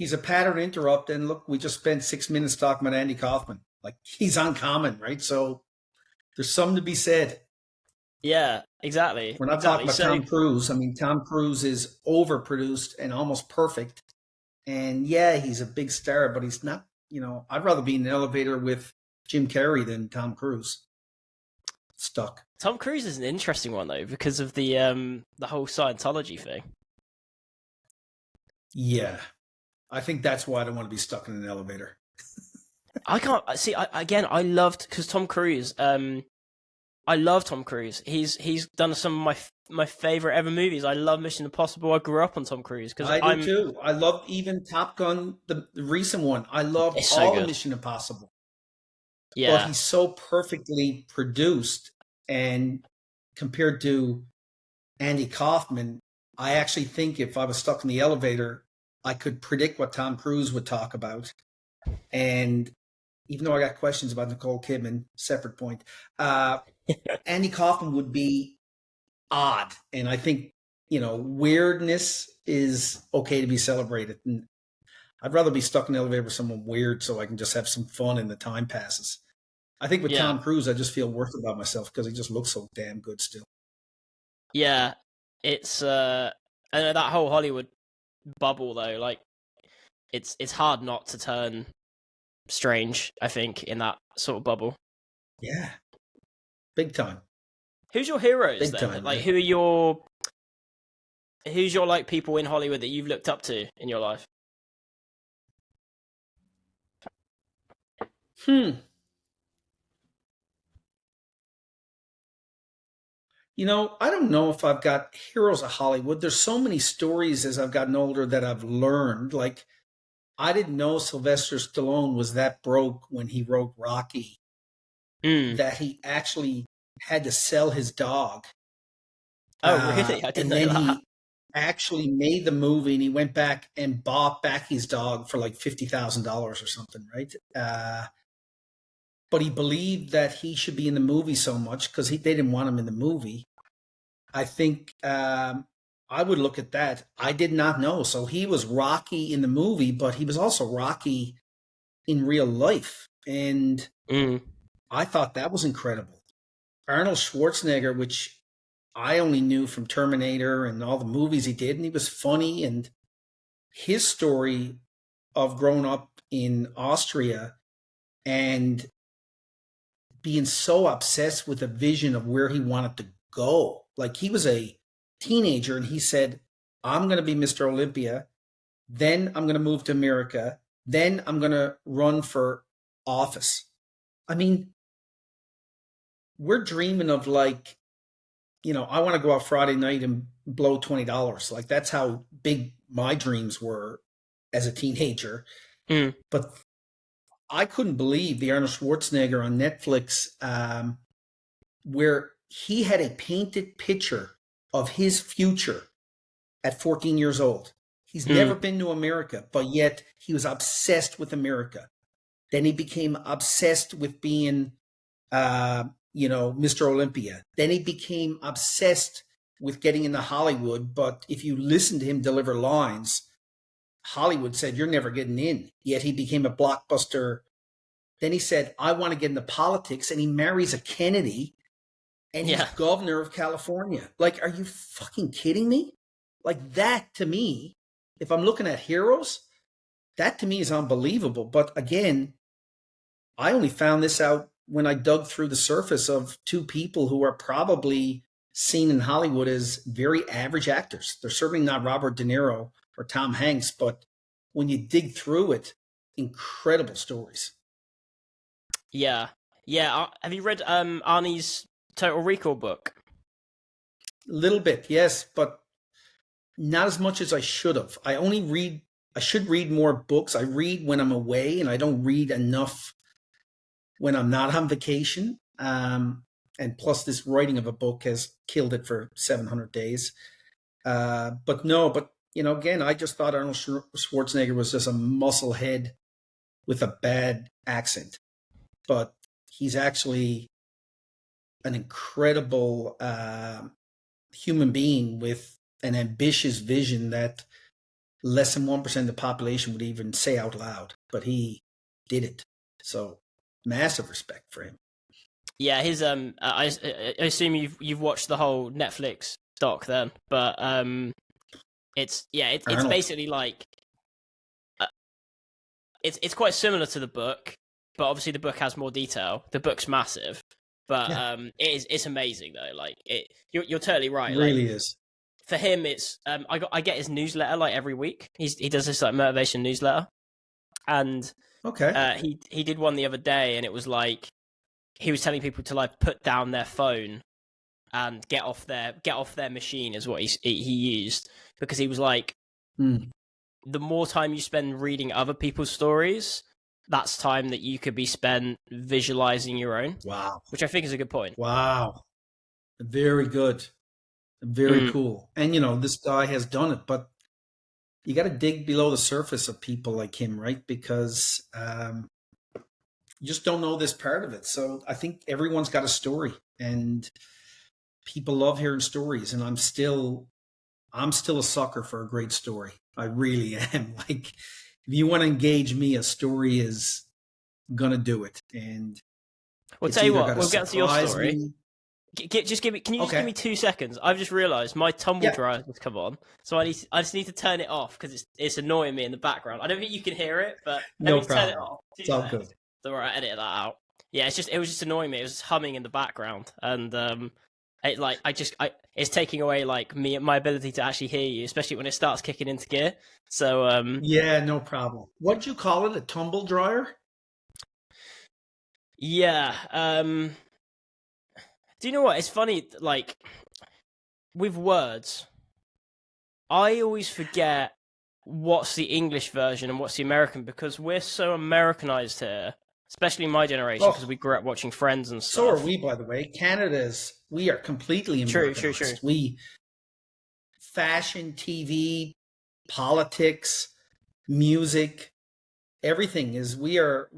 he's a pattern interrupt. And look, we just spent 6 minutes talking about Andy Kaufman. Like, he's uncommon, right? So there's something to be said. Yeah, exactly. We're not talking Exactly. about So Tom Cruise. I mean, Tom Cruise is overproduced and almost perfect. And yeah, he's a big star, but he's not, I'd rather be in an elevator with Jim Carrey than Tom Cruise. Stuck. Tom Cruise is an interesting one though because of the whole Scientology thing. Yeah. I think that's why I don't want to be stuck in an elevator. I can't see. I loved because Tom Cruise. I love Tom Cruise. He's done some of my favorite ever movies. I love Mission Impossible. I grew up on Tom Cruise because I do too. I love even Top Gun, the recent one. I love It's so all the good. Mission Impossible. But Yeah, he's so perfectly produced, and compared to Andy Kaufman, I actually think if I was stuck in the elevator, I could predict what Tom Cruise would talk about. And even though I got questions about Nicole Kidman, separate point, Andy Kaufman would be odd. And I think, weirdness is okay to be celebrated. And I'd rather be stuck in an elevator with someone weird so I can just have some fun and the time passes. I think with yeah, Tom Cruise, I just feel worse about myself because he just looks so damn good still. yeah. It's I know that whole Hollywood bubble though. Like, it's hard not to turn strange. I think in that sort of bubble. Yeah, big time. Who's your heroes Big then? time, Like, man. who's your like people in Hollywood that you've looked up to in your life? Hmm. I don't know if I've got heroes of Hollywood. There's so many stories as I've gotten older that I've learned. Like, I didn't know Sylvester Stallone was that broke when he wrote Rocky, Mm. that he actually had to sell his dog. Oh, really? I didn't And know then that. he actually made the movie and he went back and bought back his dog for like $50,000 or something, right? But he believed that he should be in the movie so much because they didn't want him in the movie. I think I would look at that. I did not know. So he was Rocky in the movie, but he was also Rocky in real life. And Mm. I thought that was incredible. Arnold Schwarzenegger, which I only knew from Terminator and all the movies he did, and he was funny. And his story of growing up in Austria and being so obsessed with a vision of where he wanted to go. Like, he was a teenager and he said, I'm going to be Mr. Olympia. Then I'm going to move to America. Then I'm going to run for office. I mean, we're dreaming of like, I want to go out Friday night and blow $20. Like, that's how big my dreams were as a teenager. Mm. But I couldn't believe the Arnold Schwarzenegger on Netflix, where he had a painted picture of his future at 14 years old. He's never Mm. been to America, but yet he was obsessed with America. Then he became obsessed with being, Mr. Olympia. Then he became obsessed with getting into Hollywood. But if you listen to him deliver lines, Hollywood said, you're never getting in. Yet he became a blockbuster. Then he said, I want to get into politics. And he marries a Kennedy and he's Yeah. governor of California. Like, are you fucking kidding me? Like, that to me, if I'm looking at heroes, that to me is unbelievable. But again, I only found this out when I dug through the surface of two people who are probably seen in Hollywood as very average actors. They're certainly not Robert De Niro or Tom Hanks, but when you dig through it, incredible stories. Yeah. Yeah. Have you read Arnie's Total Recall book? A little bit, yes, but not as much as I should have. I should read more books. I read when I'm away and I don't read enough when I'm not on vacation. And plus, this writing of a book has killed it for 700 days. But no, again, I just thought Arnold Schwarzenegger was just a muscle head with a bad accent. But he's actually an incredible human being with an ambitious vision that less than 1% of the population would even say out loud, but he did it. So massive respect for him. Yeah, his I assume you've watched the whole Netflix doc then, but it's it's Arnold. basically like uh, it's quite similar to the book, but obviously the book has more detail. The book's massive, but Yeah, it's amazing though. Like you're totally right. Like really is. for him, it's I get his newsletter like every week. He does this like motivation newsletter, and Okay. he did one the other day, and it was like he was telling people to like put down their phone and get off their machine is what he used, because he was like, Mm. the more time you spend reading other people's stories, that's time that you could be spent visualizing your own, Wow. which I think is a good point. Wow. Very good. Very Mm. cool. And, this guy has done it, but you got to dig below the surface of people like him, right? Because you just don't know this part of it. So I think everyone's got a story, and people love hearing stories. And I'm still a sucker for a great story. I really am. Like, if you want to engage me, a story is gonna do it, and We'll it's tell you either what, got to we'll get to your surprise story. me. Just give me. Can you just give Okay. me 2 seconds? I've just realised my tumble Yeah. dryer has come on, so I just need to turn it off because it's annoying me in the background. I don't think you can hear it, but let No me just turn it problem. off. Two It's all seconds. good. So right, edit that out. Yeah, it was just annoying me. It was just humming in the background, and it like it's taking away like my ability to actually hear you, especially when it starts kicking into gear. So Yeah, no problem. What'd you call it? A tumble dryer? yeah. Do you know what? It's funny, like with words, I always forget what's the English version and what's the American, because we're so Americanized here, especially my generation, because Oh, we grew up watching Friends and so are stuff. we, by the way. We are completely True, true, true. Americanized. We fashion, TV, politics, music, everything is we are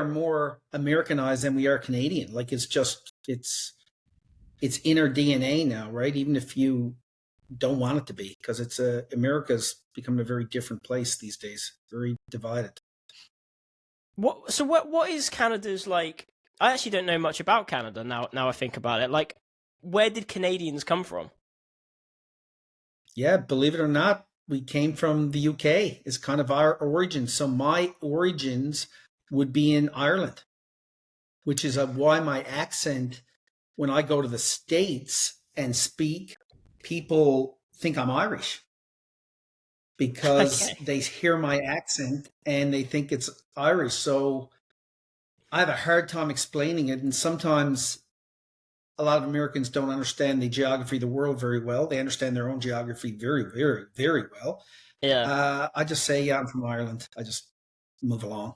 more Americanized than we are Canadian. Like it's in our DNA now, right? Even if you don't want it to be, because America's become a very different place these days, very divided. What is Canada's like? I actually don't know much about Canada now. Now I think about it, like, where did Canadians come from? Yeah, believe it or not, we came from the UK. Is kind of our origin. So my origins would be in Ireland, which is why my accent, when I go to the States and speak, people think I'm Irish because Okay. they hear my accent and they think it's Irish. So I have a hard time explaining it. And sometimes a lot of Americans don't understand the geography of the world very well. They understand their own geography very, very, very well. Yeah. I just say, yeah, I'm from Ireland. I just move along.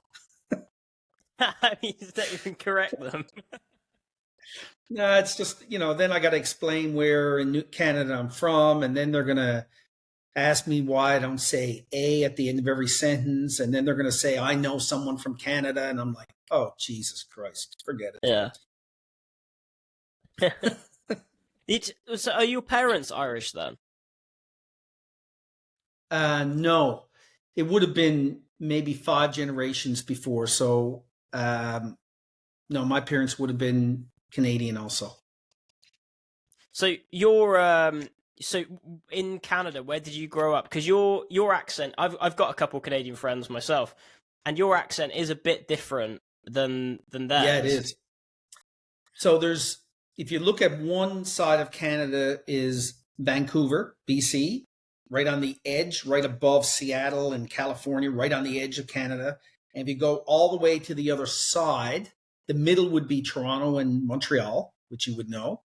I mean, you don't even correct them. No, it's just, then I got to explain where in Canada I'm from. And then they're going to ask me why I don't say a at the end of every sentence. And then they're going to say, I know someone from Canada. And I'm like, oh, Jesus Christ, forget Yeah. So are your parents Irish then? it. No, it would have been maybe 5 generations before. So, no, my parents would have been Canadian also. So you're so in Canada, where did you grow up? Because your accent, I've got a couple Canadian friends myself, and your accent is a bit different than Yeah, it theirs. is. So if you look at one side of Canada is Vancouver, BC, right on the edge, right above Seattle and California, right on the edge of Canada. And if you go all the way to the other side, the middle would be Toronto and Montreal, which you would know.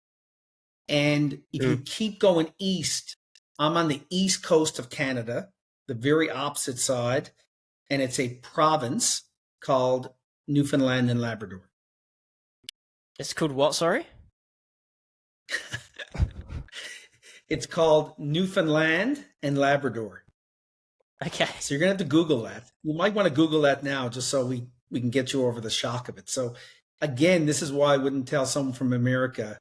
And if you Mm. keep going east, I'm on the east coast of Canada, the very opposite side, and it's a province called Newfoundland and Labrador. It's called what? Sorry. It's called Newfoundland and Labrador. Okay. So you're going to have to Google that. You might want to Google that now just so we can get you over the shock of it. So again, this is why I wouldn't tell someone from America,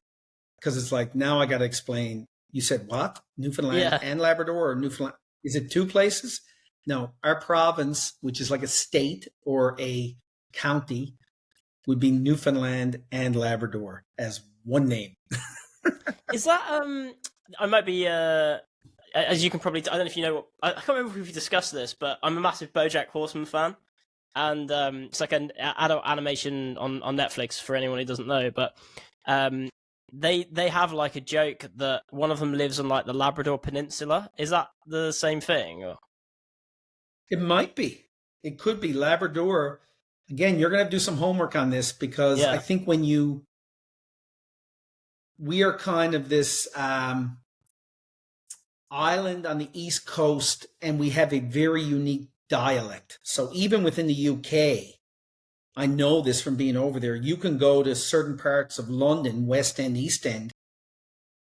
because it's like, now I got to explain. You said what? Newfoundland Yeah. and Labrador, or Newfoundland? Is it two places? No, our province, which is like a state or a county, would be Newfoundland and Labrador as one name. Is that I might be as you can probably I don't know if you know what I can't remember if we discussed this, but I'm a massive BoJack Horseman fan, and it's like an adult animation on Netflix for anyone who doesn't know. But um, they have like a joke that one of them lives on like the Labrador Peninsula. Is that the same thing? Or? It might be. It could be Labrador. Again, you're going to have to do some homework on this because I Yeah, think we are kind of this island on the East Coast and we have a very unique dialect. So even within the UK, I know this from being over there, you can go to certain parts of London, West End, East End,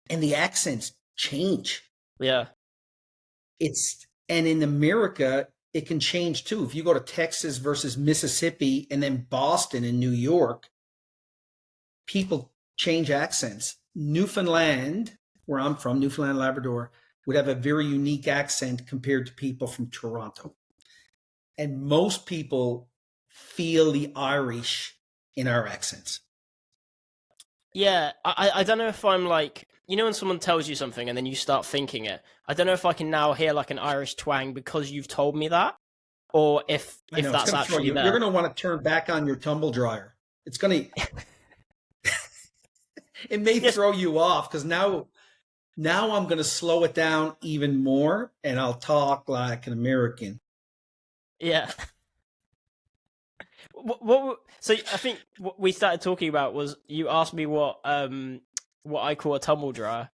and the accents change. yeah, And in America, it can change too. If you go to Texas versus Mississippi and then Boston and New York, people change accents. Newfoundland, where I'm from, Newfoundland, Labrador, would have a very unique accent compared to people from Toronto. And most people feel the Irish in our accents. yeah. I don't know if I'm like when someone tells you something and then you start thinking it. I don't know if I can now hear like an Irish twang because you've told me that, or if I know that's it's going to throw actually you. there. You're going to want to turn back on your tumble dryer. It's going to. It may Yes. throw you off because now I'm going to slow it down even more, and I'll talk like an American. Yeah. So I think what we started talking about was you asked me what I call a tumble dryer.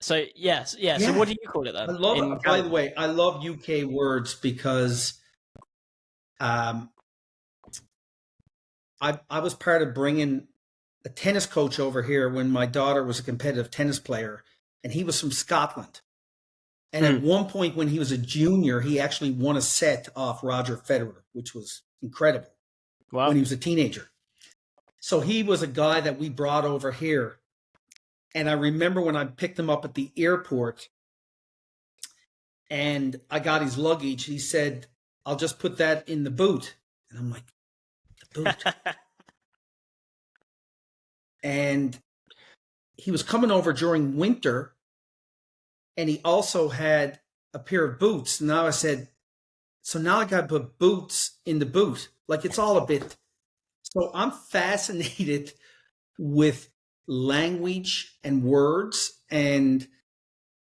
So yes, yeah. So Yeah, what do you call it I then in love. By the Canada? way, I love UK words because um, I was part of bringing a tennis coach over here when my daughter was a competitive tennis player, and he was from Scotland. And Hmm. at one point, when he was a junior, he actually won a set off Roger Federer, which was incredible when Wow. he was a teenager. So he was a guy that we brought over here. And I remember when I picked him up at the airport and I got his luggage, he said, I'll just put that in the boot. And I'm like, the boot? And he was coming over during winter and he also had a pair of boots. Now I said, so now I got to put boots in the boot. Like it's all a bit. So I'm fascinated with language and words. And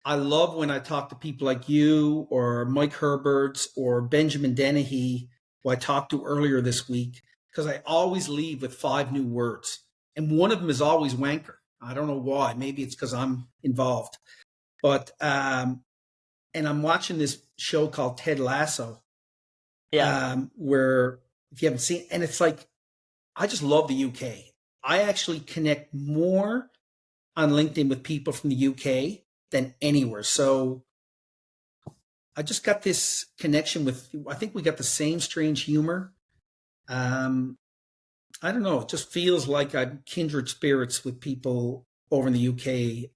I love when I talk to people like you or Mike Herberts or Benjamin Dennehy, who I talked to earlier this week, because I always leave with 5 new words. And one of them is always wanker. I don't know why. Maybe it's because I'm involved. But, and I'm watching this show called Ted Lasso, Yeah. where if you haven't seen, and it's like, I just love the UK. I actually connect more on LinkedIn with people from the UK than anywhere. So I just got this connection with, I think we got the same strange humor. I don't know. It just feels like I'm kindred spirits with people over in the UK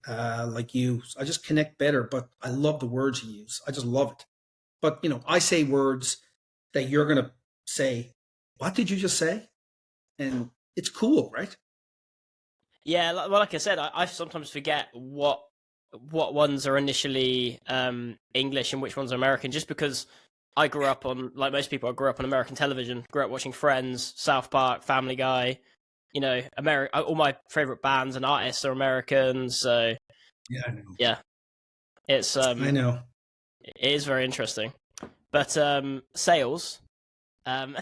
like you. I just connect better, but I love the words you use. I just love it. But, I say words that you're going to say, what did you just say? And it's cool, right? Yeah. Like I said, I sometimes forget what ones are initially English and which ones are American, just because I grew up on, like most people, I grew up on American television. Grew up watching Friends, South Park, Family Guy. All my favorite bands and artists are American. So Yeah, I know. yeah, it's I know. it is very interesting. But sales. Um,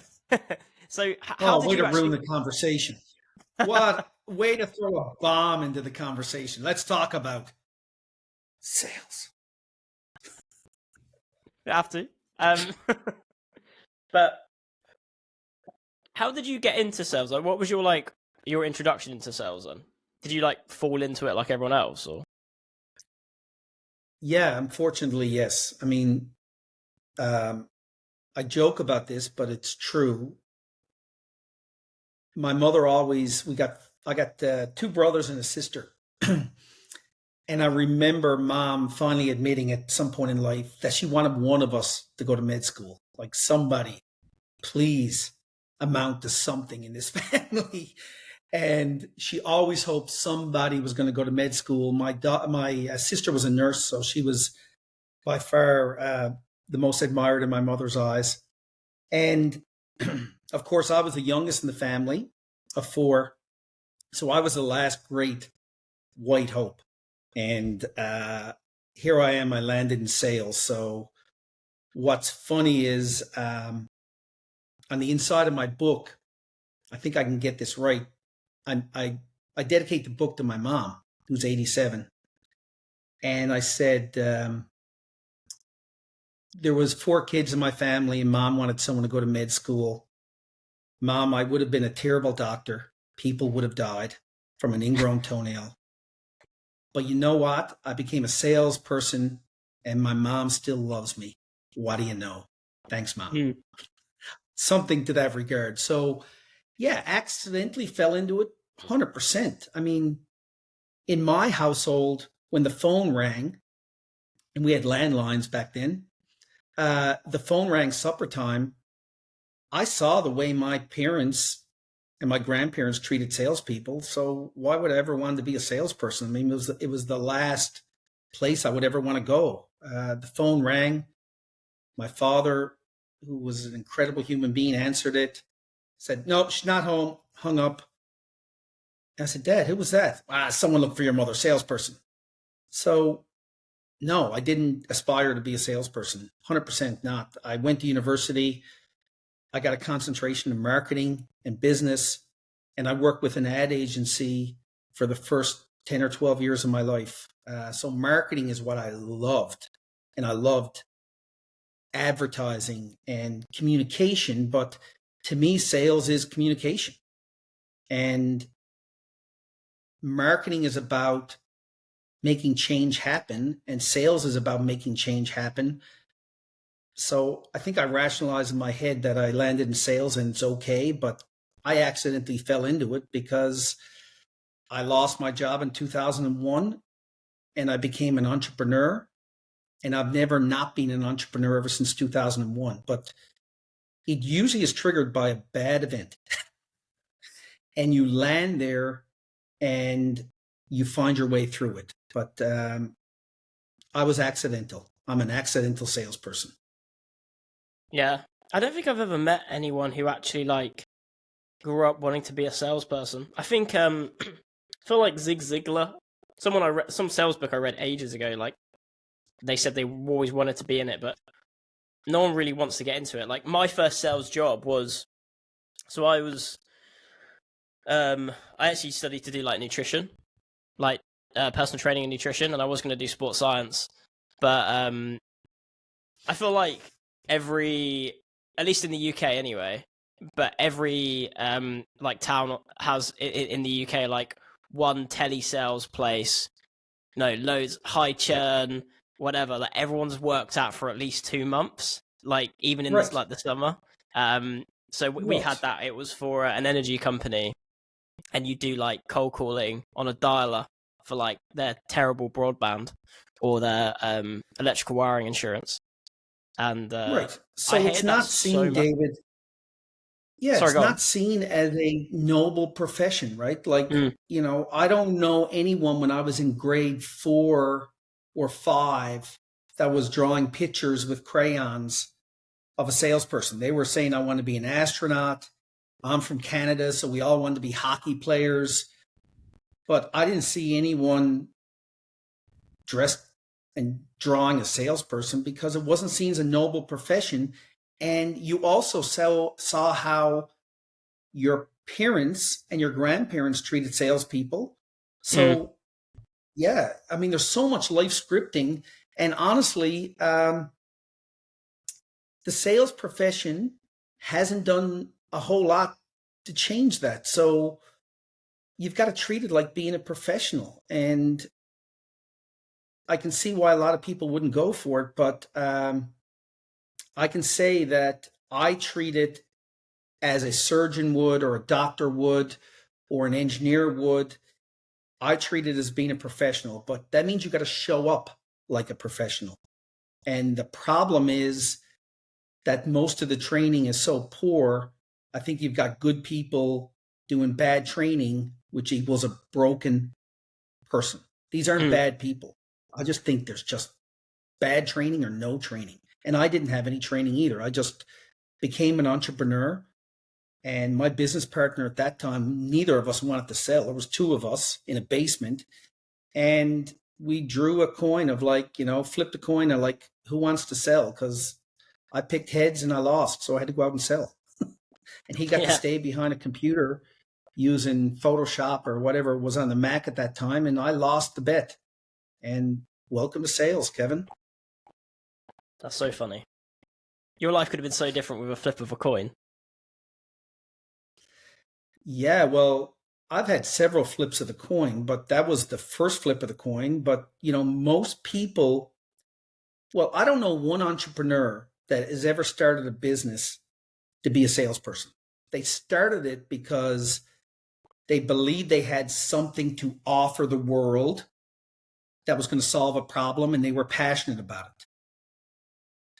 so how Oh, did way you to ruin actually? the conversation. What way to throw a bomb into the conversation. Let's talk about sales. Have to. But how did you get into sales? Like, what was your introduction into sales? Then did you like fall into it like everyone else, or? Yeah, unfortunately, yes. I mean, um, I joke about this, but it's true. My mother always, I got 2 brothers and a sister. And I remember mom finally admitting at some point in life that she wanted one of us to go to med school. Like, somebody, please amount to something in this family. And she always hoped somebody was going to go to med school. My sister was a nurse, so she was by far the most admired in my mother's eyes. And of course, I was the youngest in the family of four. So I was the last great white hope. And here I am, I landed in sales. So what's funny is on the inside of my book, I think I can get this right. I dedicate the book to my mom, who's 87. And I said, there was four kids in my family, and mom wanted someone to go to med school. Mom, I would have been a terrible doctor. People would have died from an ingrown toenail. But you know what? I became a salesperson, and my mom still loves me. What do you know? Thanks, Mom. Mm. Something to that regard. So, yeah, accidentally fell into it 100%. I mean, in my household, when the phone rang, and we had landlines back then, the phone rang supper time. I saw the way my parents and my grandparents treated salespeople. So why would I ever want to be a salesperson? I mean, it was the last place I would ever want to go. The phone rang. My father, who was an incredible human being, answered it, said, "No, she's not home," hung up. And I said, "Dad, who was that?" Someone looked for your mother, salesperson. So no, I didn't aspire to be a salesperson. 100% not. I went to university. I got a concentration in marketing and business, and I worked with an ad agency for the first 10 or 12 years of my life. So marketing is what I loved, and I loved advertising and communication, but to me, sales is communication. And marketing is about making change happen, and sales is about making change happen. So I think I rationalized in my head that I landed in sales and it's okay, but I accidentally fell into it because I lost my job in 2001 and I became an entrepreneur. And I've never not been an entrepreneur ever since 2001. But it usually is triggered by a bad event. And you land there and you find your way through it. But I was accidental. I'm an accidental salesperson. Yeah, I don't think I've ever met anyone who actually like grew up wanting to be a salesperson. I think I feel like Zig Ziglar, some sales book I read ages ago, like they said they always wanted to be in it, but no one really wants to get into it. Like my first sales job was, so I actually studied to do like nutrition, like personal training and nutrition, and I was going to do sports science, but I feel like at least in the UK anyway, but every like town has in the UK like one telesales place, loads high churn, whatever. Like everyone's worked out for at least 2 months, like even in this Right. like the summer. So we had Right. that. It was for an energy company, and you do like cold calling on a dialer for like their terrible broadband or their electrical wiring insurance. And Right. I So it's hated that not so seen, much. David. Yeah, Sorry, it's go on. not seen as a noble profession, right? Like, Mm, I don't know anyone when I was in grade 4 or 5 that was drawing pictures with crayons of a salesperson. They were saying, I want to be an astronaut. I'm from Canada, so we all wanted to be hockey players. But I didn't see anyone dressed and drawing a salesperson because it wasn't seen as a noble profession. And you also saw how your parents and your grandparents treated salespeople. mm. So, yeah, I mean, there's so much life scripting. And honestly, the sales profession hasn't done a whole lot to change that. So, you've got to treat it like being a professional. And I can see why a lot of people wouldn't go for it, but I can say that I treat it as a surgeon would, or a doctor would, or an engineer would. I treat it as being a professional, but that means you got to show up like a professional. And the problem is that most of the training is so poor. I think you've got good people doing bad training, which equals a broken person. These aren't Mm. bad people. I just think there's just bad training or no training. And I didn't have any training either. I just became an entrepreneur. And my business partner at that time, neither of us wanted to sell. There was two of us in a basement. And we drew a coin of like, flipped a coin of like, who wants to sell? Because I picked heads and I lost. So I had to go out and sell. And he got to Yeah, stay behind a computer using Photoshop or whatever was on the Mac at that time. And I lost the bet. And welcome to sales, Kevin. that's so funny. Your life could have been so different with a flip of a coin. Yeah, well, I've had several flips of the coin, but that was the first flip of the coin. But, most people, well, I don't know one entrepreneur that has ever started a business to be a salesperson. They started it because they believed they had something to offer the world that was going to solve a problem and they were passionate about it.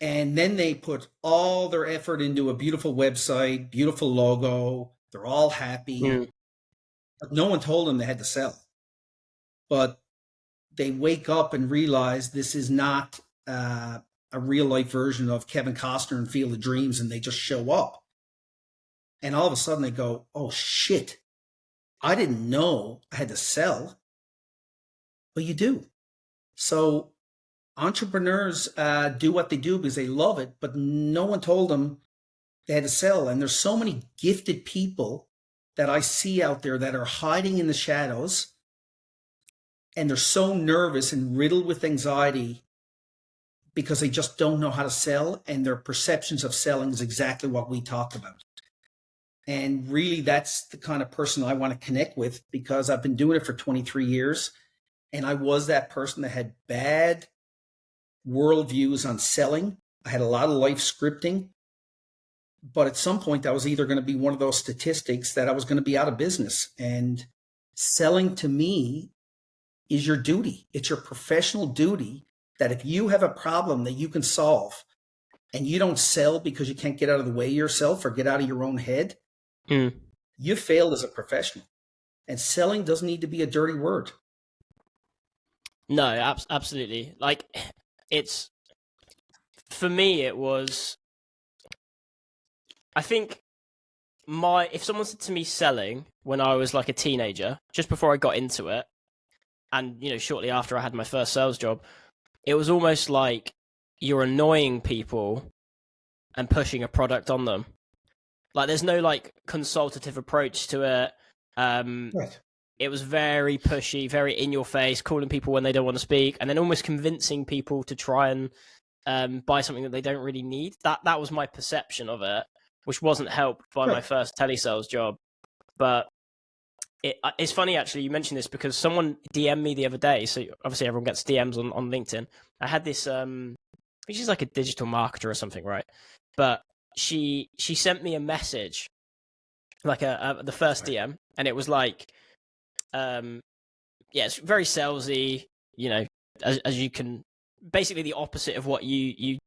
And then they put all their effort into a beautiful website, beautiful logo. They're all happy, Mm. but no one told them they had to sell. But they wake up and realize this is not a real life version of Kevin Costner and Field of Dreams, and they just show up. And all of a sudden they go, oh shit, I didn't know I had to sell. But you do. So entrepreneurs do what they do because they love it, but no one told them they had to sell. And there's so many gifted people that I see out there that are hiding in the shadows, and they're so nervous and riddled with anxiety because they just don't know how to sell, and their perceptions of selling is exactly what we talked about. And really, that's the kind of person I want to connect with because I've been doing it for 23 years. And I was that person that had bad worldviews on selling. I had a lot of life scripting. But at some point, I was either going to be one of those statistics that I was going to be out of business. And selling to me is your duty. It's your professional duty that if you have a problem that you can solve and you don't sell because you can't get out of the way yourself or get out of your own head, Mm. you failed as a professional. And selling doesn't need to be a dirty word. No, absolutely. Like, it's for me. It was. I think if someone said to me selling when I was like a teenager, just before I got into it, and shortly after I had my first sales job, it was almost like you're annoying people and pushing a product on them. Like, there's no like consultative approach to it. Right. It was very pushy, very in your face, calling people when they don't want to speak, and then almost convincing people to try and buy something that they don't really need. That was my perception of it, which wasn't helped by my first telesales job. But it's funny, actually, you mentioned this because someone DM'd me the other day. So obviously everyone gets DMs on LinkedIn. I had this, I think she's like a digital marketer or something, right? But she sent me a message, like the first DM, and it was like, it's very salesy, as you can, basically the opposite of what you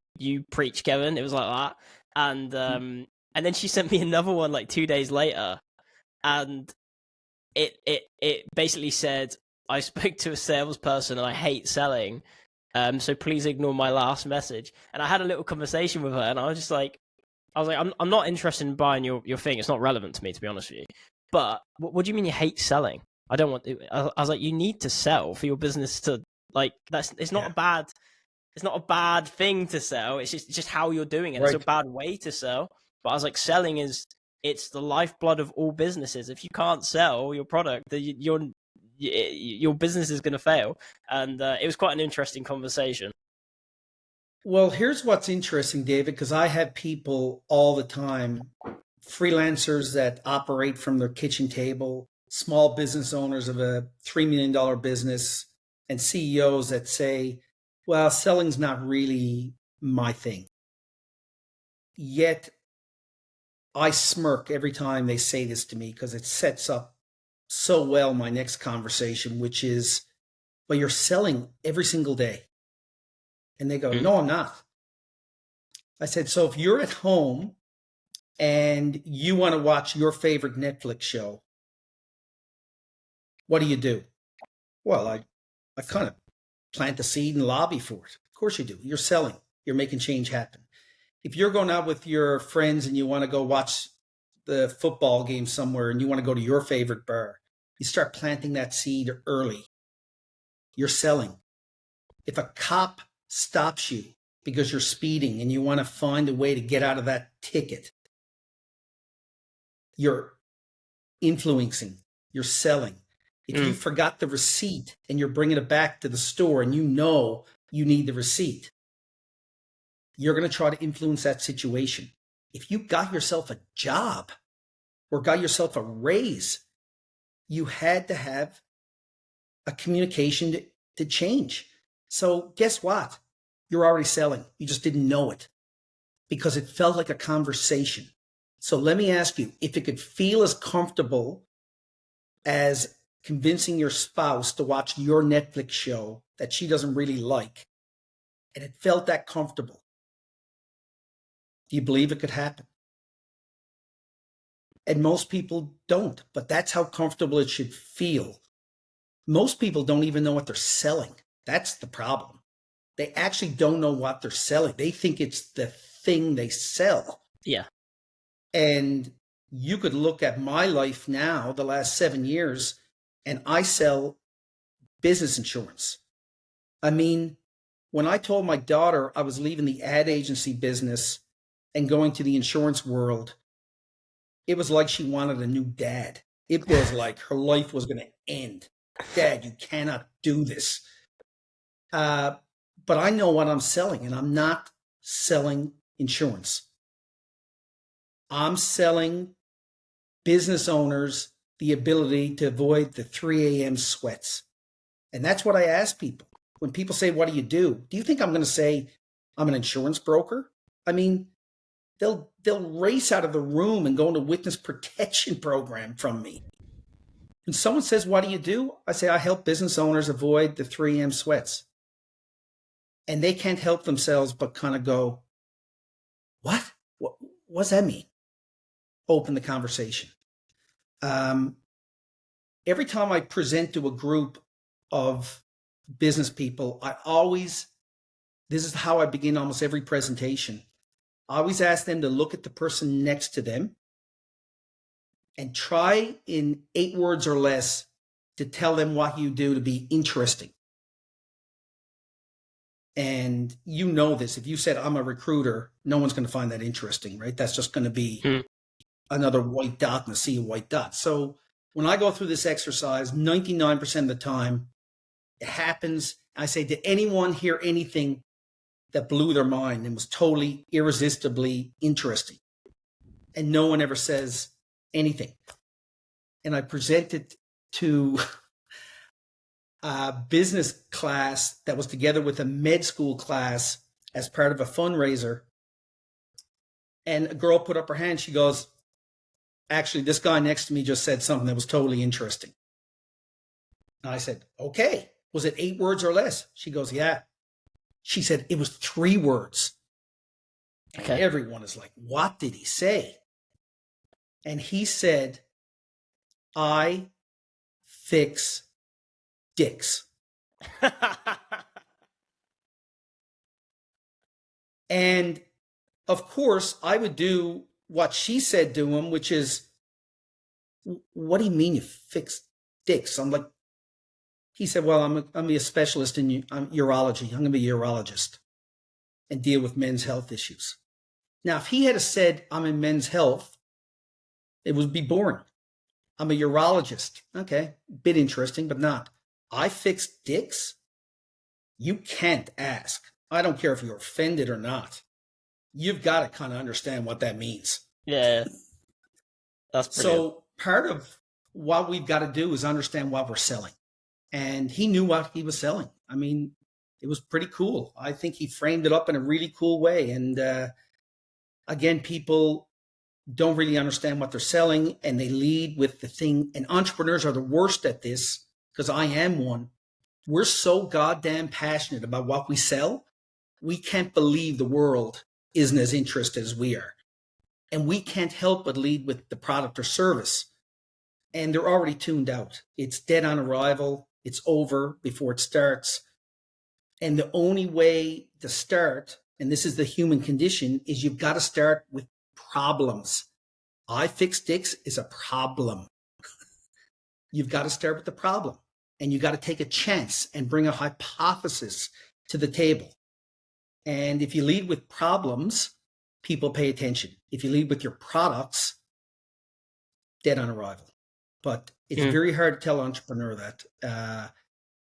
preach, Kevin. It was like that. And then she sent me another one like 2 days later, and it basically said, I spoke to a salesperson and I hate selling, so please ignore my last message. And I had a little conversation with her, and I was like, I'm not interested in buying your thing. It's not relevant to me, to be honest with you. But what do you mean you hate selling? I don't want to. I was like, you need to sell for your business to, like, it's not a bad thing to sell. It's just how you're doing it. Right. It's a bad way to sell. But I was like, selling it's the lifeblood of all businesses. If you can't sell your product, your business is going to fail. And it was quite an interesting conversation. Well, here's what's interesting, David, because I have people all the time, freelancers that operate from their kitchen table, small business owners of a $3 million business, and CEOs that say, well, selling's not really my thing. Yet I smirk every time they say this to me because it sets up so well my next conversation, which is, but you're selling every single day. And they go, Mm. no, I'm not. I said, so if you're at home and you want to watch your favorite Netflix show, what do? Well, I kind of plant the seed and lobby for it. Of course you do. You're selling. You're making change happen. If you're going out with your friends and you want to go watch the football game somewhere and you want to go to your favorite bar, you start planting that seed early. You're selling. If a cop stops you because you're speeding and you want to find a way to get out of that ticket, you're influencing, you're selling. If you forgot the receipt and you're bringing it back to the store and you know you need the receipt, you're going to try to influence that situation. If you got yourself a job or got yourself a raise, you had to have a communication to change. So guess what? You're already selling. You just didn't know it because it felt like a conversation. So let me ask you, if it could feel as comfortable as convincing your spouse to watch your Netflix show that she doesn't really like, and it felt that comfortable, do you believe it could happen? And most people don't, but that's how comfortable it should feel. Most people don't even know what they're selling. That's the problem. They actually don't know what they're selling. They think it's the thing they sell. Yeah. And you could look at my life now, the last 7 years, and I sell business insurance. I mean, when I told my daughter I was leaving the ad agency business and going to the insurance world, it was like she wanted a new dad. It was like her life was going to end. Dad, you cannot do this. But I know what I'm selling, and I'm not selling insurance. I'm selling business owners the ability to avoid the 3 a.m. sweats. And that's what I ask people. When people say, what do? Do you think I'm going to say I'm an insurance broker? I mean, they'll race out of the room and go into witness protection program from me. When someone says, what do? I say, I help business owners avoid the 3 a.m. sweats. And they can't help themselves but kind of go, what? What does that mean? Open the conversation. Every time I present to a group of business people, this is how I begin almost every presentation. I always ask them to look at the person next to them and try in 8 words or less to tell them what you do to be interesting. And you know this. If you said, I'm a recruiter, no one's going to find that interesting, right? That's just going to be another white dot in a sea of white dots. So when I go through this exercise, 99% of the time, it happens. I say, did anyone hear anything that blew their mind and was totally irresistibly interesting? And no one ever says anything. And I present it to a business class that was together with a med school class as part of a fundraiser. And a girl put up her hand. She goes, actually, this guy next to me just said something that was totally interesting. And I said, okay, was it 8 words or less? She goes, yeah. She said, it was 3 words. Okay. And everyone is like, what did he say? And he said, I fix dicks. And of course, I would do what she said to him, which is, what do you mean you fix dicks? I'm like, he said, well, I'm a specialist in urology. I'm going to be a urologist and deal with men's health issues. Now, if he had said, I'm in men's health, it would be boring. I'm a urologist. Okay, bit interesting, but not. I fix dicks? You can't ask. I don't care if you're offended or not. You've got to kind of understand what that means. Yeah. That's brilliant. So part of what we've got to do is understand what we're selling. And he knew what he was selling. I mean, it was pretty cool. I think he framed it up in a really cool way. And again, people don't really understand what they're selling, and they lead with the thing. And entrepreneurs are the worst at this, because I am one. We're so goddamn passionate about what we sell. We can't believe the world isn't as interested as we are. And we can't help but lead with the product or service. And they're already tuned out. It's dead on arrival. It's over before it starts. And the only way to start, and this is the human condition, is you've got to start with problems. iFixDix is a problem. You've got to start with the problem, and you got to take a chance and bring a hypothesis to the table. And if you lead with problems, people pay attention. If you lead with your products, dead on arrival. But it's very hard to tell an entrepreneur that.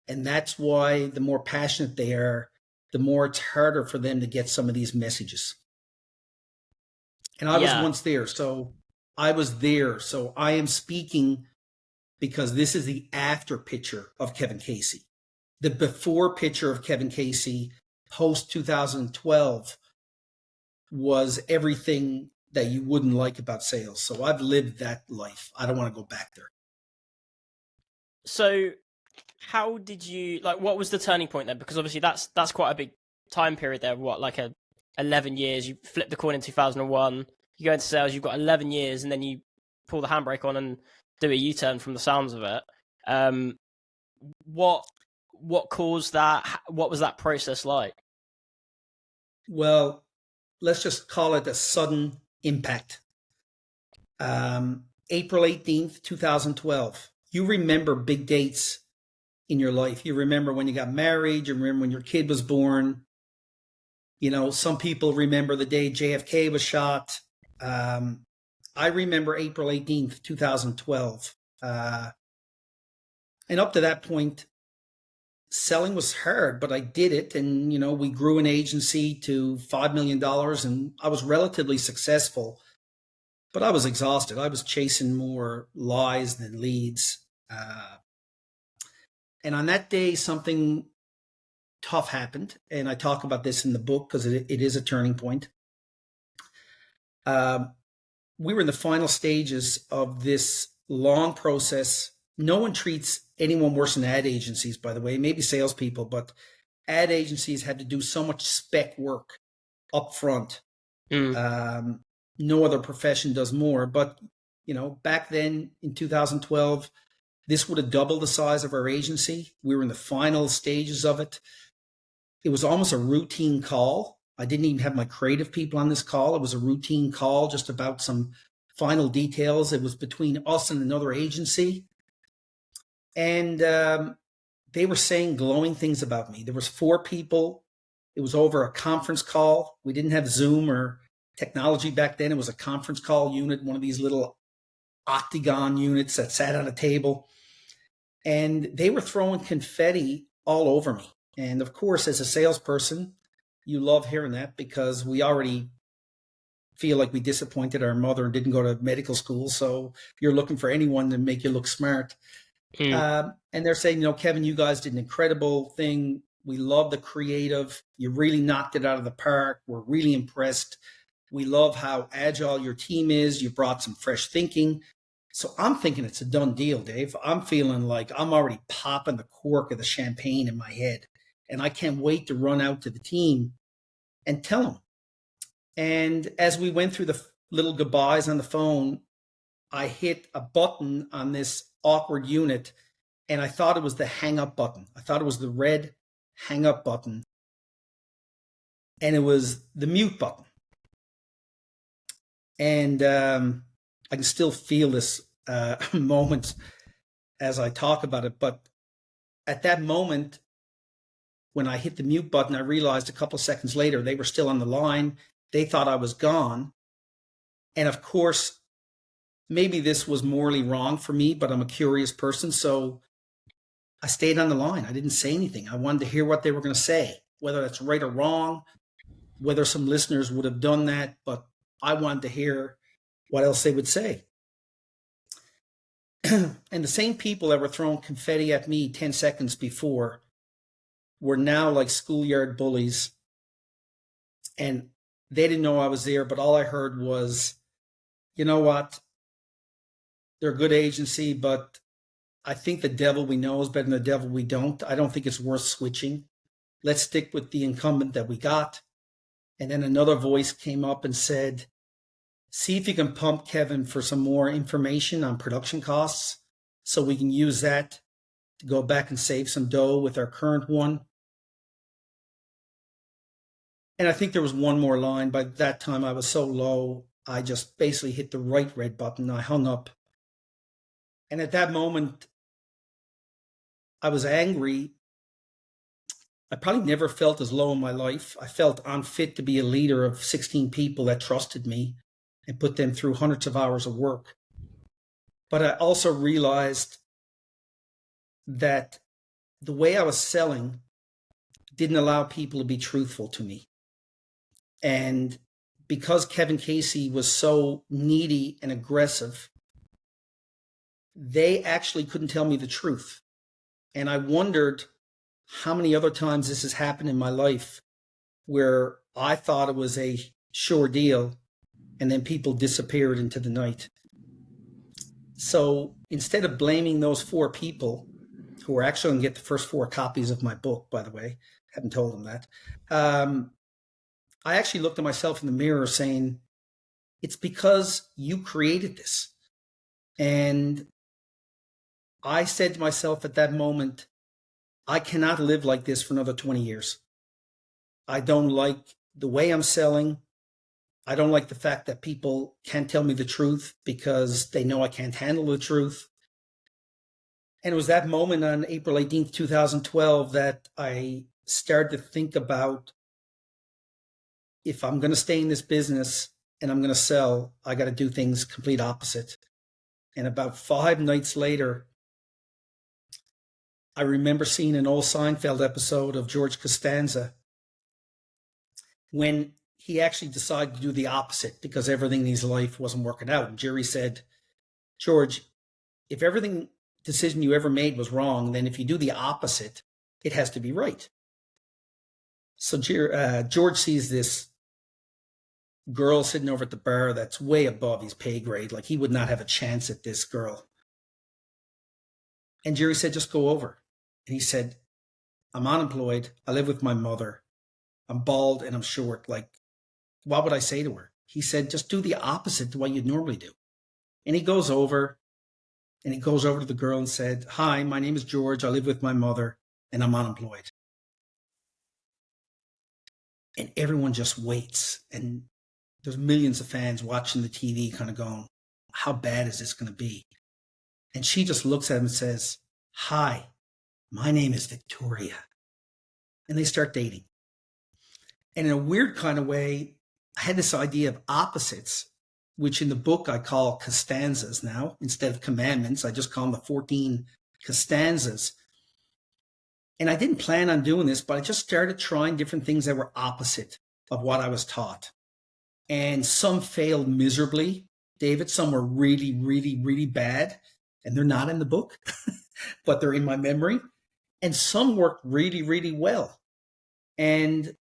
And that's why the more passionate they are, the more it's harder for them to get some of these messages. And I was once there. So I was there. So I am speaking because this is the after picture of Kevin Casey. The before picture of Kevin Casey post 2012 was everything that you wouldn't like about sales. So I've lived that life. I don't want to go back there. So how did you, like, what was the turning point then? Because obviously that's quite a big time period there. What, like 11 years? You flipped the coin in 2001. You go into sales, you've got 11 years, and then you pull the handbrake on and do a U-turn from the sounds of it. What caused that? What was that process like? Well, let's just call it a sudden impact. April 18th, 2012. You remember big dates in your life. You remember when you got married. You remember when your kid was born. You know, some people remember the day JFK was shot. I remember April 18th, 2012. And up to that point, selling was hard, but I did it. And, you know, we grew an agency to $5 million, and I was relatively successful, but I was exhausted. I was chasing more lies than leads. And on that day, something tough happened. And I talk about this in the book because it is a turning point. We were in the final stages of this long process. No one treats anyone worse than ad agencies, by the way, maybe salespeople, but ad agencies had to do so much spec work up front. No other profession does more. But, you know, back then in 2012, this would have doubled the size of our agency. We were in the final stages of it. It was almost a routine call. I didn't even have my creative people on this call. It was a routine call just about some final details. It was between us and another agency. And they were saying glowing things about me. There was 4 people. It was over a conference call. We didn't have Zoom or technology back then. It was a conference call unit, one of these little octagon units that sat on a table. And they were throwing confetti all over me. And of course, as a salesperson, you love hearing that because we already feel like we disappointed our mother and didn't go to medical school. So you're looking for anyone to make you look smart. And they're saying, you know, Kevin, you guys did an incredible thing. We love the creative. You really knocked it out of the park. We're really impressed. We love how agile your team is. You brought some fresh thinking. So I'm thinking it's a done deal, Dave. I'm feeling like I'm already popping the cork of the champagne in my head. And I can't wait to run out to the team and tell them. And as we went through the little goodbyes on the phone, I hit a button on this awkward unit, and I thought it was the hang up button. I thought it was the red hang up button, and it was the mute button. And I can still feel this moment as I talk about it. But at that moment, when I hit the mute button, I realized a couple of seconds later they were still on the line. They thought I was gone. And of course, maybe this was morally wrong for me, but I'm a curious person. So I stayed on the line. I didn't say anything. I wanted to hear what they were going to say, whether that's right or wrong, whether some listeners would have done that, but I wanted to hear what else they would say. And the same people that were throwing confetti at me 10 seconds before were now like schoolyard bullies. And they didn't know I was there, but all I heard was, you know what? They're a good agency, but I think the devil we know is better than the devil we don't. I don't think it's worth switching. Let's stick with the incumbent that we got. And then another voice came up and said, see if you can pump Kevin for some more information on production costs so we can use that to go back and save some dough with our current one. And I think there was one more line. By that time, I was so low, I just basically hit the right red button. I hung up. And at that moment, I was angry. I probably never felt as low in my life. I felt unfit to be a leader of 16 people that trusted me and put them through hundreds of hours of work. But I also realized that the way I was selling didn't allow people to be truthful to me. And because Kevin Casey was so needy and aggressive, they actually couldn't tell me the truth. And I wondered how many other times this has happened in my life where I thought it was a sure deal and then people disappeared into the night. So instead of blaming those 4 people, who are actually going to get the first 4 copies of my book, by the way, haven't told them that, I actually looked at myself in the mirror saying, it's because you created this. And I said to myself at that moment, I cannot live like this for another 20 years. I don't like the way I'm selling. I don't like the fact that people can't tell me the truth because they know I can't handle the truth. And it was that moment on April 18th, 2012, that I started to think about, if I'm going to stay in this business and I'm going to sell, I got to do things complete opposite. And about 5 nights later, I remember seeing an old Seinfeld episode of George Costanza when he actually decided to do the opposite because everything in his life wasn't working out. And Jerry said, George, if everything decision you ever made was wrong, then if you do the opposite, it has to be right. So George sees this girl sitting over at the bar that's way above his pay grade. Like, he would not have a chance at this girl. And Jerry said, just go over. And he said, I'm unemployed. I live with my mother. I'm bald and I'm short. Like, what would I say to her? He said, just do the opposite to what you'd normally do. And he goes over to the girl and said, hi, my name is George. I live with my mother and I'm unemployed. And everyone just waits. And there's millions of fans watching the TV kind of going, how bad is this going to be? And she just looks at him and says, hi, my name is Victoria. And they start dating. And in a weird kind of way, I had this idea of opposites, which in the book I call Costanzas now. Instead of commandments, I just call them the 14 Costanzas. And I didn't plan on doing this, but I just started trying different things that were opposite of what I was taught. And some failed miserably, David. Some were really, really, really bad. And they're not in the book, but they're in my memory. And some worked really, really well. And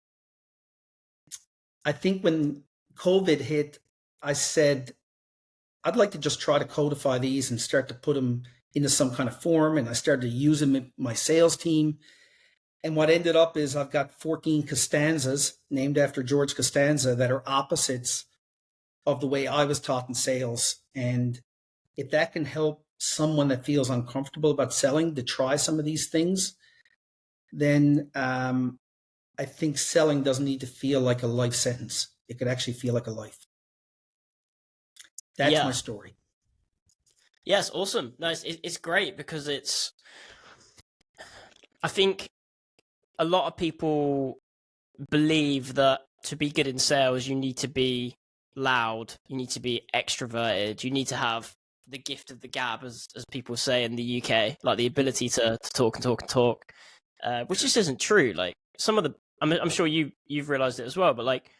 I think when COVID hit, I said, I'd like to just try to codify these and start to put them into some kind of form. And I started to use them in my sales team. And what ended up is I've got 14 Costanzas named after George Costanza that are opposites of the way I was taught in sales. And if that can help someone that feels uncomfortable about selling to try some of these things, then I think selling doesn't need to feel like a life sentence. It could actually feel like a life. That's my story. Yes, awesome. No, it's great because I think a lot of people believe that to be good in sales, you need to be loud, you need to be extroverted, you need to have the gift of the gab, as people say in the UK, like the ability to talk and talk and talk, which just isn't true. Like, some of the, I'm sure you've realized it as well, but like,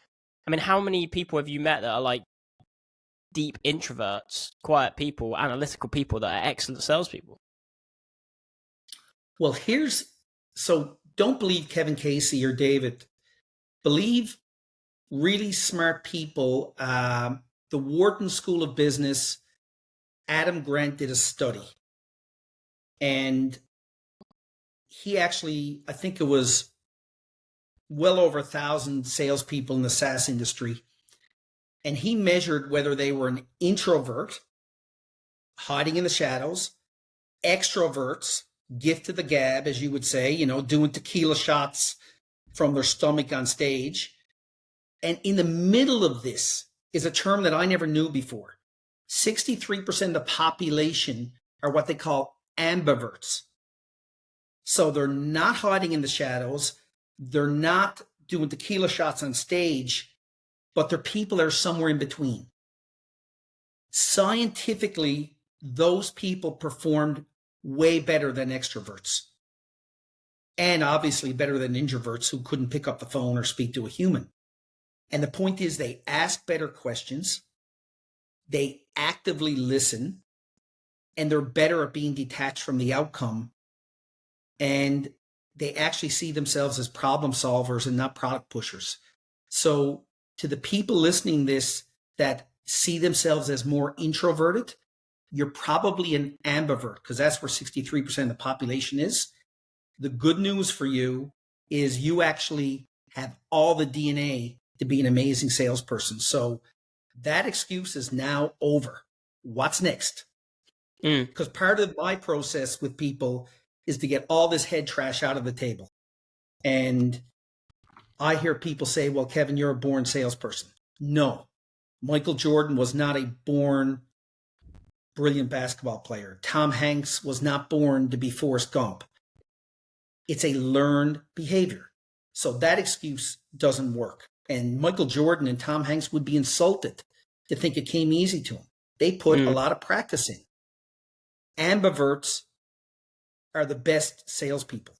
I mean, how many people have you met that are like deep introverts, quiet people, analytical people that are excellent salespeople? Well, so don't believe Kevin Casey or David. Believe really smart people the Wharton School of Business, Adam Grant did a study. And he actually, I think it was well over 1,000 salespeople in the SaaS industry. And he measured whether they were an introvert, hiding in the shadows, extroverts, gift to the gab, as you would say, doing tequila shots from their stomach on stage. And in the middle of this is a term that I never knew before. 63% of the population are what they call ambiverts. So they're not hiding in the shadows. They're not doing tequila shots on stage, but they're people that are somewhere in between. Scientifically, those people performed way better than extroverts. And obviously better than introverts who couldn't pick up the phone or speak to a human. And the point is they ask better questions, they actively listen, and they're better at being detached from the outcome. And they actually see themselves as problem solvers and not product pushers. So to the people listening to this that see themselves as more introverted, you're probably an ambivert because that's where 63% of the population is. The good news for you is you actually have all the DNA to be an amazing salesperson. So that excuse is now over. What's next? Because part of my process with people is to get all this head trash out of the table. And I hear people say, well, Kevin, you're a born salesperson. No, Michael Jordan was not a born brilliant basketball player. Tom Hanks was not born to be Forrest Gump. It's a learned behavior. So that excuse doesn't work. And Michael Jordan and Tom Hanks would be insulted to think it came easy to them. They put a lot of practice in. Ambiverts are the best salespeople,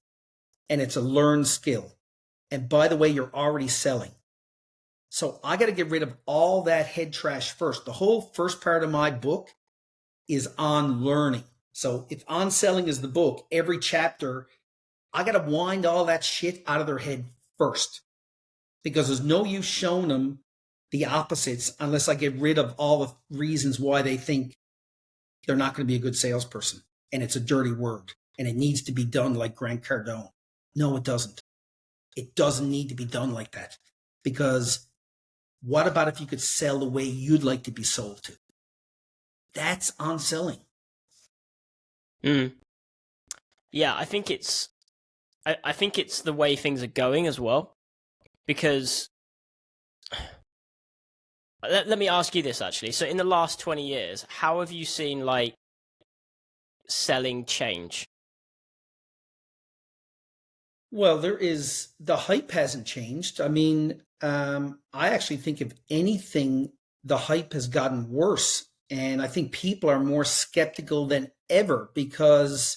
and it's a learned skill. And by the way, you're already selling. So I got to get rid of all that head trash first. The whole first part of my book is on learning. So if on selling is the book, every chapter, I got to wind all that shit out of their head first, because there's no use showing them the opposites unless I get rid of all the reasons why they think they're not going to be a good salesperson. And it's a dirty word. And it needs to be done like Grant Cardone. No, it doesn't. It doesn't need to be done like that. Because what about if you could sell the way you'd like to be sold to? That's on selling. Yeah, I think it's the way things are going as well. Because let me ask you this actually. So in the last 20 years, how have you seen like selling change? Well, the hype hasn't changed. I mean, I actually think if anything, the hype has gotten worse. And I think people are more skeptical than ever because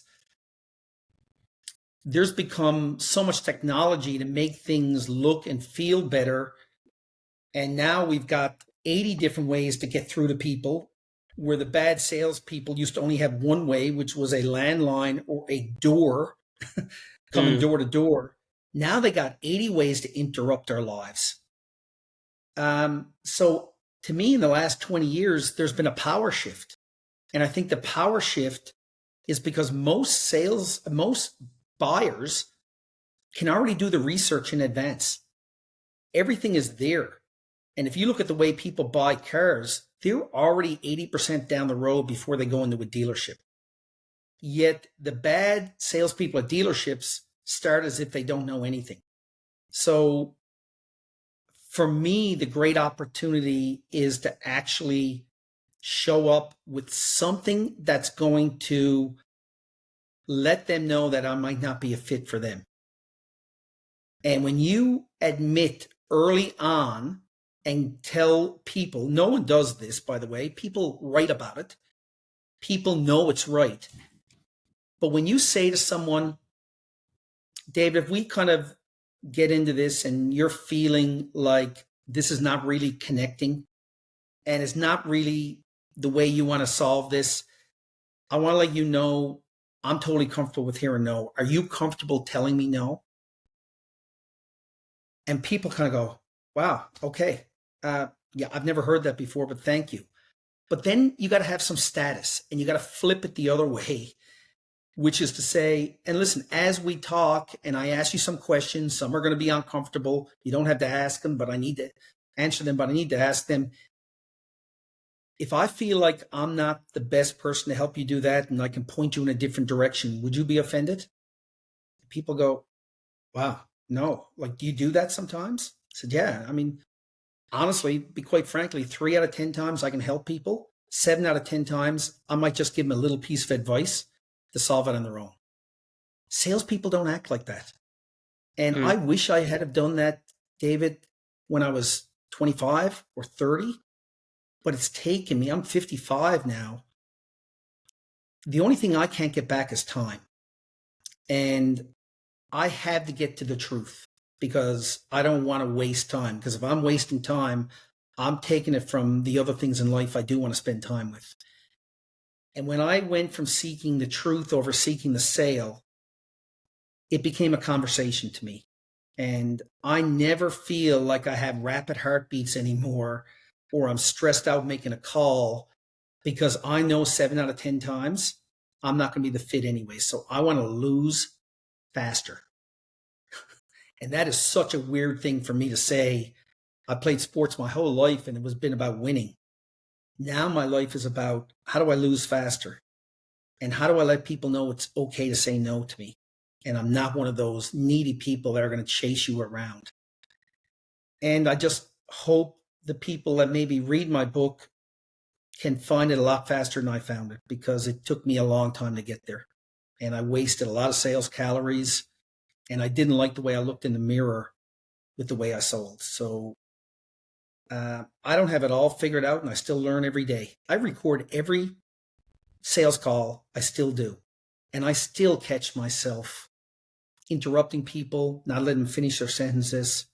there's become so much technology to make things look and feel better. And now we've got 80 different ways to get through to people, where the bad salespeople used to only have one way, which was a landline or a door coming door to door. Now they got 80 ways to interrupt our lives. So to me, in the last 20 years, there's been a power shift. And I think the power shift is because most buyers can already do the research in advance. Everything is there. And if you look at the way people buy cars, they're already 80% down the road before they go into a dealership. Yet the bad salespeople at dealerships start as if they don't know anything. So for me, the great opportunity is to actually show up with something that's going to let them know that I might not be a fit for them. And when you admit early on and tell people, no one does this, by the way, people write about it. People know it's right. But when you say to someone, David, if we kind of get into this and you're feeling like this is not really connecting and it's not really the way you want to solve this, I want to let you know I'm totally comfortable with hearing no. Are you comfortable telling me no? And people kind of go, wow, okay. Yeah, I've never heard that before, but thank you. But then you got to have some status and you got to flip it the other way, which is to say, and listen, as we talk and I ask you some questions, some are going to be uncomfortable. You don't have to ask them, but I need to answer them, but I need to ask them. If I feel like I'm not the best person to help you do that and I can point you in a different direction, would you be offended? People go, wow, no. Like, do you do that sometimes? I said, yeah. I mean, honestly, be quite frankly, 3 out of 10 times I can help people. 7 out of 10 times, I might just give them a little piece of advice to solve it on their own. Salespeople don't act like that. And I wish I had have done that, David, when I was 25 or 30, but it's taken me, I'm 55 now. The only thing I can't get back is time. And I had to get to the truth because I don't want to waste time. Because if I'm wasting time, I'm taking it from the other things in life I do want to spend time with. And when I went from seeking the truth over seeking the sale, it became a conversation to me. And I never feel like I have rapid heartbeats anymore, or I'm stressed out making a call, because I know 7 out of 10 times I'm not going to be the fit anyway. So I want to lose faster. And that is such a weird thing for me to say. I played sports my whole life and it was been about winning. Now my life is about how do I lose faster? And how do I let people know it's okay to say no to me? And I'm not one of those needy people that are going to chase you around. And I just hope the people that maybe read my book can find it a lot faster than I found it, because it took me a long time to get there. And I wasted a lot of sales calories, and I didn't like the way I looked in the mirror with the way I sold. So I don't have it all figured out, and I still learn every day. I record every sales call. I still do. And I still catch myself interrupting people, not letting them finish their sentences.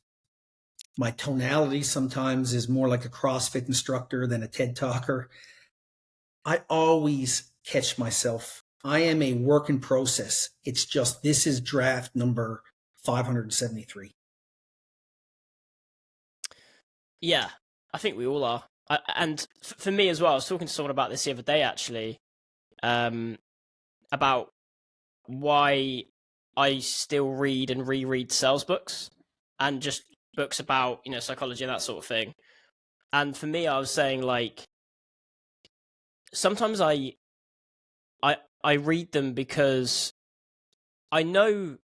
My tonality sometimes is more like a CrossFit instructor than a TED talker. I always catch myself. I am a work in process. It's just, this is draft number 573. Yeah, I think we all are. And for me as well, I was talking to someone about this the other day, actually, about why I still read and reread sales books and just books about, psychology and that sort of thing. And for me, I was saying, like, sometimes I read them because I know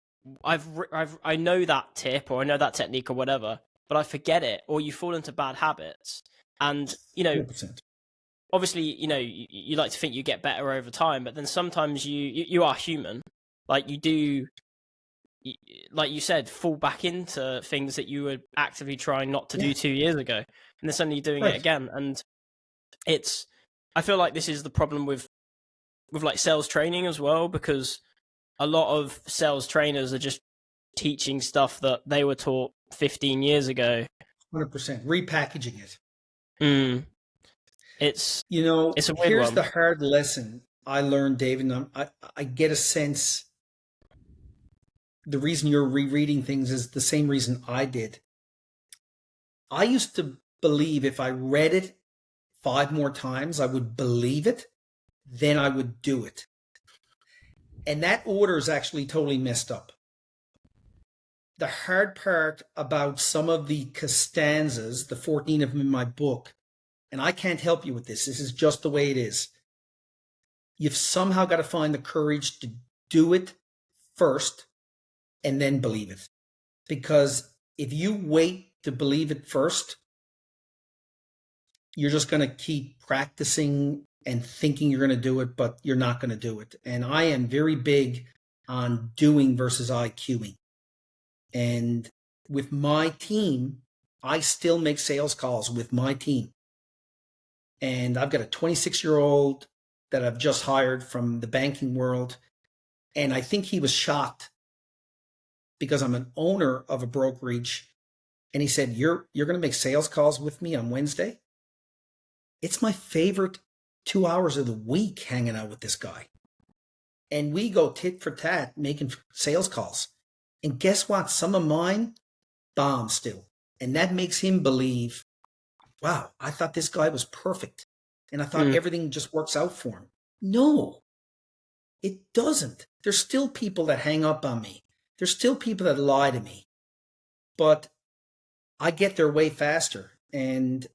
I know that tip, or I know that technique or whatever, but I forget it, or you fall into bad habits. And 100%. obviously, you like to think you get better over time, but then sometimes you are human. Like, you do, like you said, fall back into things that you were actively trying not to do 2 years ago, and then suddenly you're doing it again. And I feel like this is the problem with like sales training as well, because a lot of sales trainers are just teaching stuff that they were taught 15 years ago. 100%. Repackaging it. It's a weird here's one. the hard lesson I learned, David. I get a sense the reason you're rereading things is the same reason I did. I used to believe if I read it 5 more times, I would believe it, then I would do it. And that order is actually totally messed up. The hard part about some of the stanzas, the 14 of them in my book, and I can't help you with this, this is just the way it is. You've somehow got to find the courage to do it first and then believe it. Because if you wait to believe it first, you're just going to keep practicing and thinking you're going to do it, but you're not going to do it. And I am very big on doing versus IQing. And with my team, I still make sales calls with my team. And I've got a 26-year-old that I've just hired from the banking world. And I think he was shocked because I'm an owner of a brokerage. And he said, you're going to make sales calls with me on Wednesday? It's my favorite 2 hours of the week hanging out with this guy. And we go tit for tat making sales calls. And guess what? Some of mine bomb still. And that makes him believe, wow, I thought this guy was perfect. And I thought Mm. everything just works out for him. No, it doesn't. There's still people that hang up on me. There's still people that lie to me. But I get there way faster. And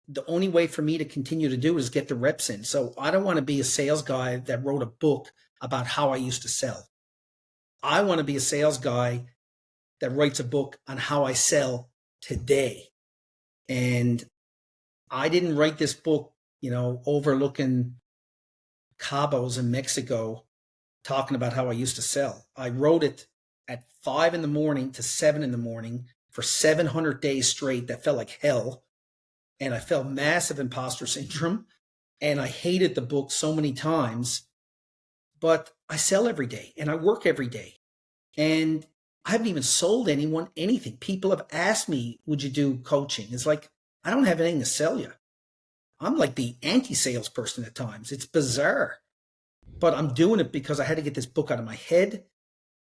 the only way for me to continue to do is get the reps in. So I don't want to be a sales guy that wrote a book about how I used to sell. I want to be a sales guy that writes a book on how I sell today. And I didn't write this book, overlooking Cabos in Mexico, talking about how I used to sell. I wrote it at 5 in the morning to 7 in the morning for 700 days straight. That felt like hell. And I felt massive imposter syndrome. And I hated the book so many times. But I sell every day and I work every day. And I haven't even sold anyone anything. People have asked me, would you do coaching? It's like, I don't have anything to sell you. I'm like the anti-salesperson at times. It's bizarre. But I'm doing it because I had to get this book out of my head.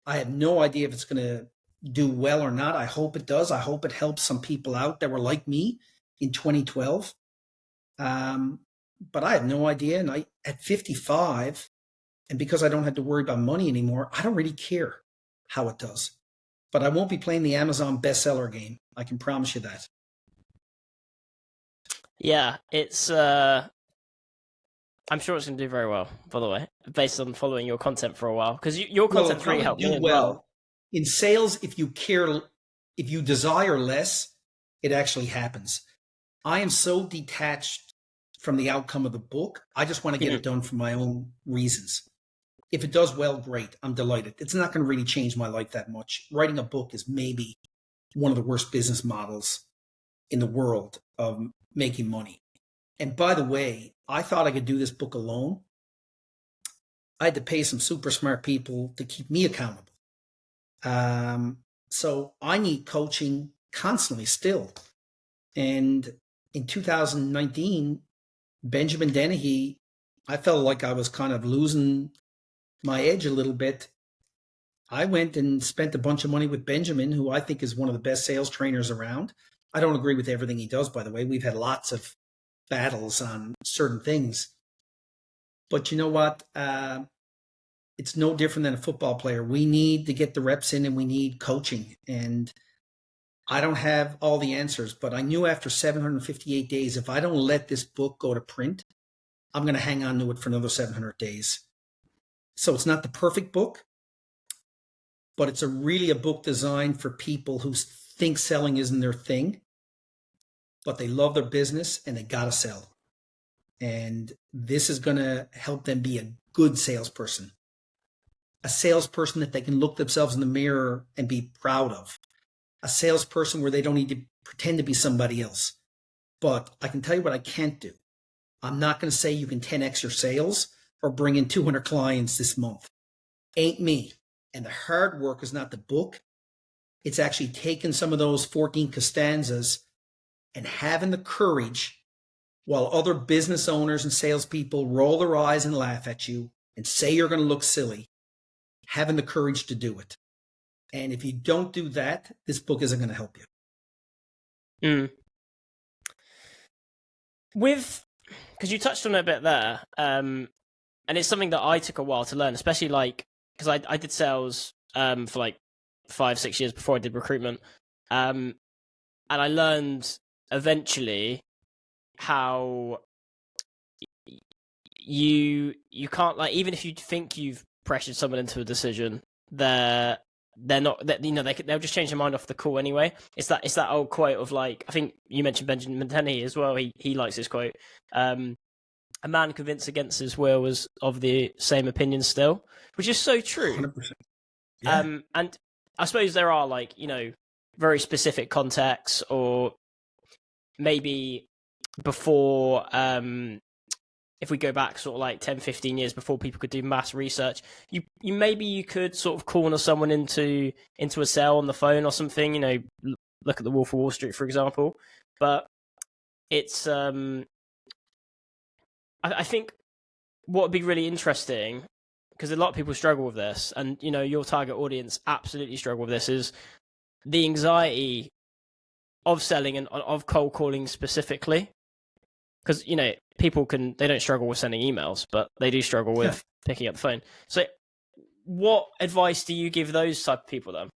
I have no idea if it's going to do well or not. I hope it does. I hope it helps some people out that were like me in 2012. But I have no idea. And at 55, and because I don't have to worry about money anymore, I don't really care how it does. But I won't be playing the Amazon bestseller game. I can promise you that. Yeah, it's I'm sure it's going to do very well, by the way, based on following your content for a while. Because your content's really helped me as well. In sales, if you desire less, it actually happens. I am so detached from the outcome of the book. I just want to get it done for my own reasons. If it does well, great. I'm delighted. It's not going to really change my life that much. Writing a book is maybe one of the worst business models in the world of making money. And by the way, I thought I could do this book alone. I had to pay some super smart people to keep me accountable. So I need coaching constantly still. And in 2019, Benjamin Dennehy, I felt like I was kind of losing my edge a little bit. I went and spent a bunch of money with Benjamin, who I think is one of the best sales trainers around. I don't agree with everything he does, by the way. We've had lots of battles on certain things. But you know what? It's no different than a football player. We need to get the reps in and we need coaching. And I don't have all the answers, but I knew after 758 days, if I don't let this book go to print, I'm going to hang on to it for another 700 days. So it's not the perfect book, but it's really a book designed for people who think selling isn't their thing, but they love their business and they got to sell. And this is going to help them be a good salesperson, a salesperson that they can look themselves in the mirror and be proud of, a salesperson where they don't need to pretend to be somebody else. But I can tell you what I can't do. I'm not going to say you can 10x your sales or bring in 200 clients this month. Ain't me. And the hard work is not the book. It's actually taking some of those 14 Costanzas and having the courage, while other business owners and salespeople roll their eyes and laugh at you and say you're going to look silly, having the courage to do it. And if you don't do that, this book isn't going to help you. Because you touched on it a bit there, and it's something that I took a while to learn, especially because I did sales for 5-6 years before I did recruitment, and I learned eventually how you can't, even if you think you've pressured someone into a decision, they're not, they'll just change their mind off the call anyway. It's that old quote of I think you mentioned Benjamin Dennehy as well. He likes this quote. A man convinced against his will was of the same opinion still, which is so true. 100%. Yeah. And I suppose there are very specific contexts, or maybe before, if we go back 10-15 years before people could do mass research, you could sort of corner someone into a sale on the phone or something, look at the Wolf of Wall Street, for example. But it's I think what would be really interesting, because a lot of people struggle with this, and your target audience absolutely struggle with this, is the anxiety of selling and of cold calling specifically, because people they don't struggle with sending emails, but they do struggle with picking up the phone. So what advice do you give those type of people then?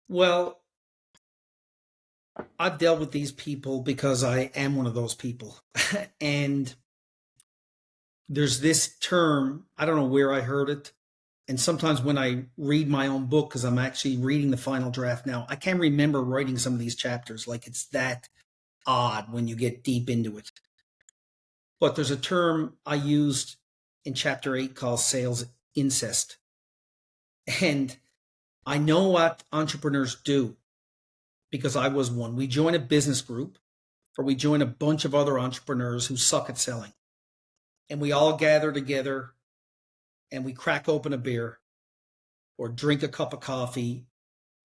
Well, I've dealt with these people because I am one of those people. And there's this term, I don't know where I heard it. And sometimes when I read my own book, because I'm actually reading the final draft now, I can't remember writing some of these chapters. Like, it's that odd when you get deep into it. But there's a term I used in chapter 8 called sales incest. And I know what entrepreneurs do because I was one. We join a business group or we join a bunch of other entrepreneurs who suck at selling. And we all gather together and we crack open a beer or drink a cup of coffee,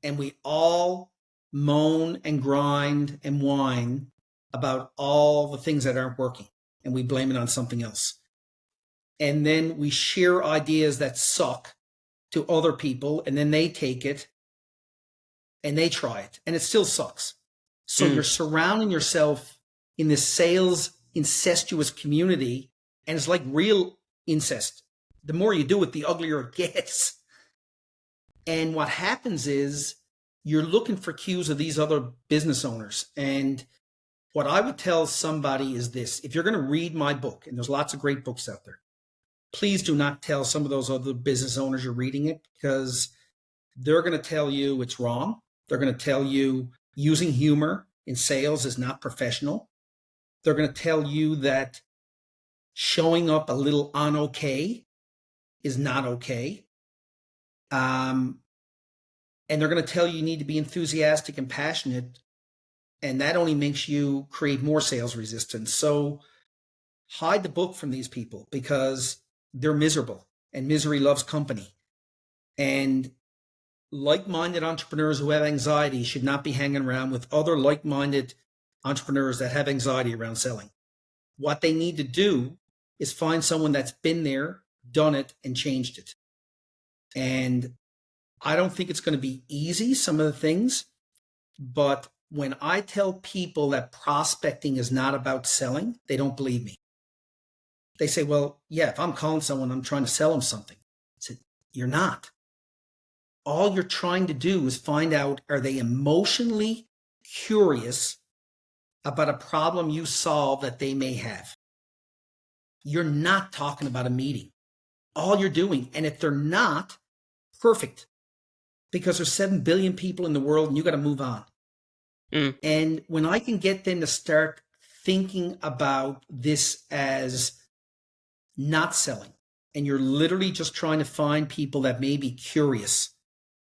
and we all moan and grind and whine about all the things that aren't working, and we blame it on something else. And then we share ideas that suck to other people, and then they take it and they try it, and it still sucks. So you're surrounding yourself in this sales incestuous community, and it's like real incest. The more you do it, the uglier it gets. And what happens is you're looking for cues of these other business owners. And what I would tell somebody is this: if you're going to read my book, and there's lots of great books out there, please do not tell some of those other business owners you're reading it, because they're going to tell you it's wrong. They're going to tell you using humor in sales is not professional. They're going to tell you that showing up a little on okay is not okay. And they're going to tell you need to be enthusiastic and passionate, and that only makes you create more sales resistance. So hide the book from these people because they're miserable, and misery loves company. And like-minded entrepreneurs who have anxiety should not be hanging around with other like-minded entrepreneurs that have anxiety around selling. What they need to do is find someone that's been there, done it, and changed it. And I don't think it's going to be easy, some of the things, but when I tell people that prospecting is not about selling, they don't believe me. They say, well, yeah, if I'm calling someone, I'm trying to sell them something. I said, you're not. All you're trying to do is find out, are they emotionally curious about a problem you solve that they may have? You're not talking about a meeting. All you're doing, and if they're not, perfect, because there's 7 billion people in the world and you got to move on. And when I can get them to start thinking about this as not selling, and you're literally just trying to find people that may be curious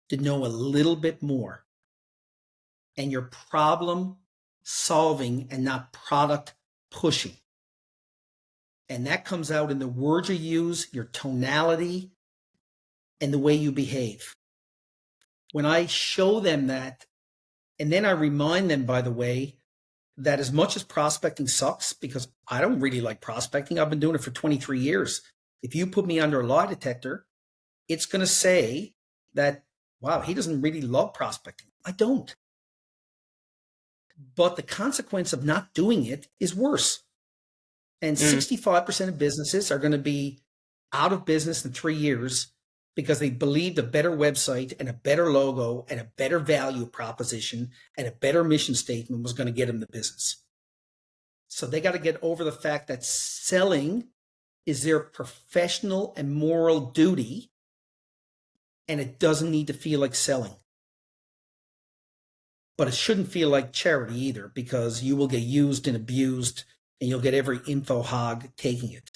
to know a little bit more, and you're problem solving and not product pushing. And that comes out in the words you use, your tonality, and the way you behave. When I show them that, and then I remind them, by the way, that as much as prospecting sucks, because I don't really like prospecting, I've been doing it for 23 years. If you put me under a lie detector, it's going to say that, wow, he doesn't really love prospecting. I don't. But the consequence of not doing it is worse. And 65% of businesses are going to be out of business in 3 years because they believed a better website and a better logo and a better value proposition and a better mission statement was going to get them the business. So they got to get over the fact that selling is their professional and moral duty, and it doesn't need to feel like selling. But it shouldn't feel like charity either, because you will get used and abused and you'll get every info hog taking it.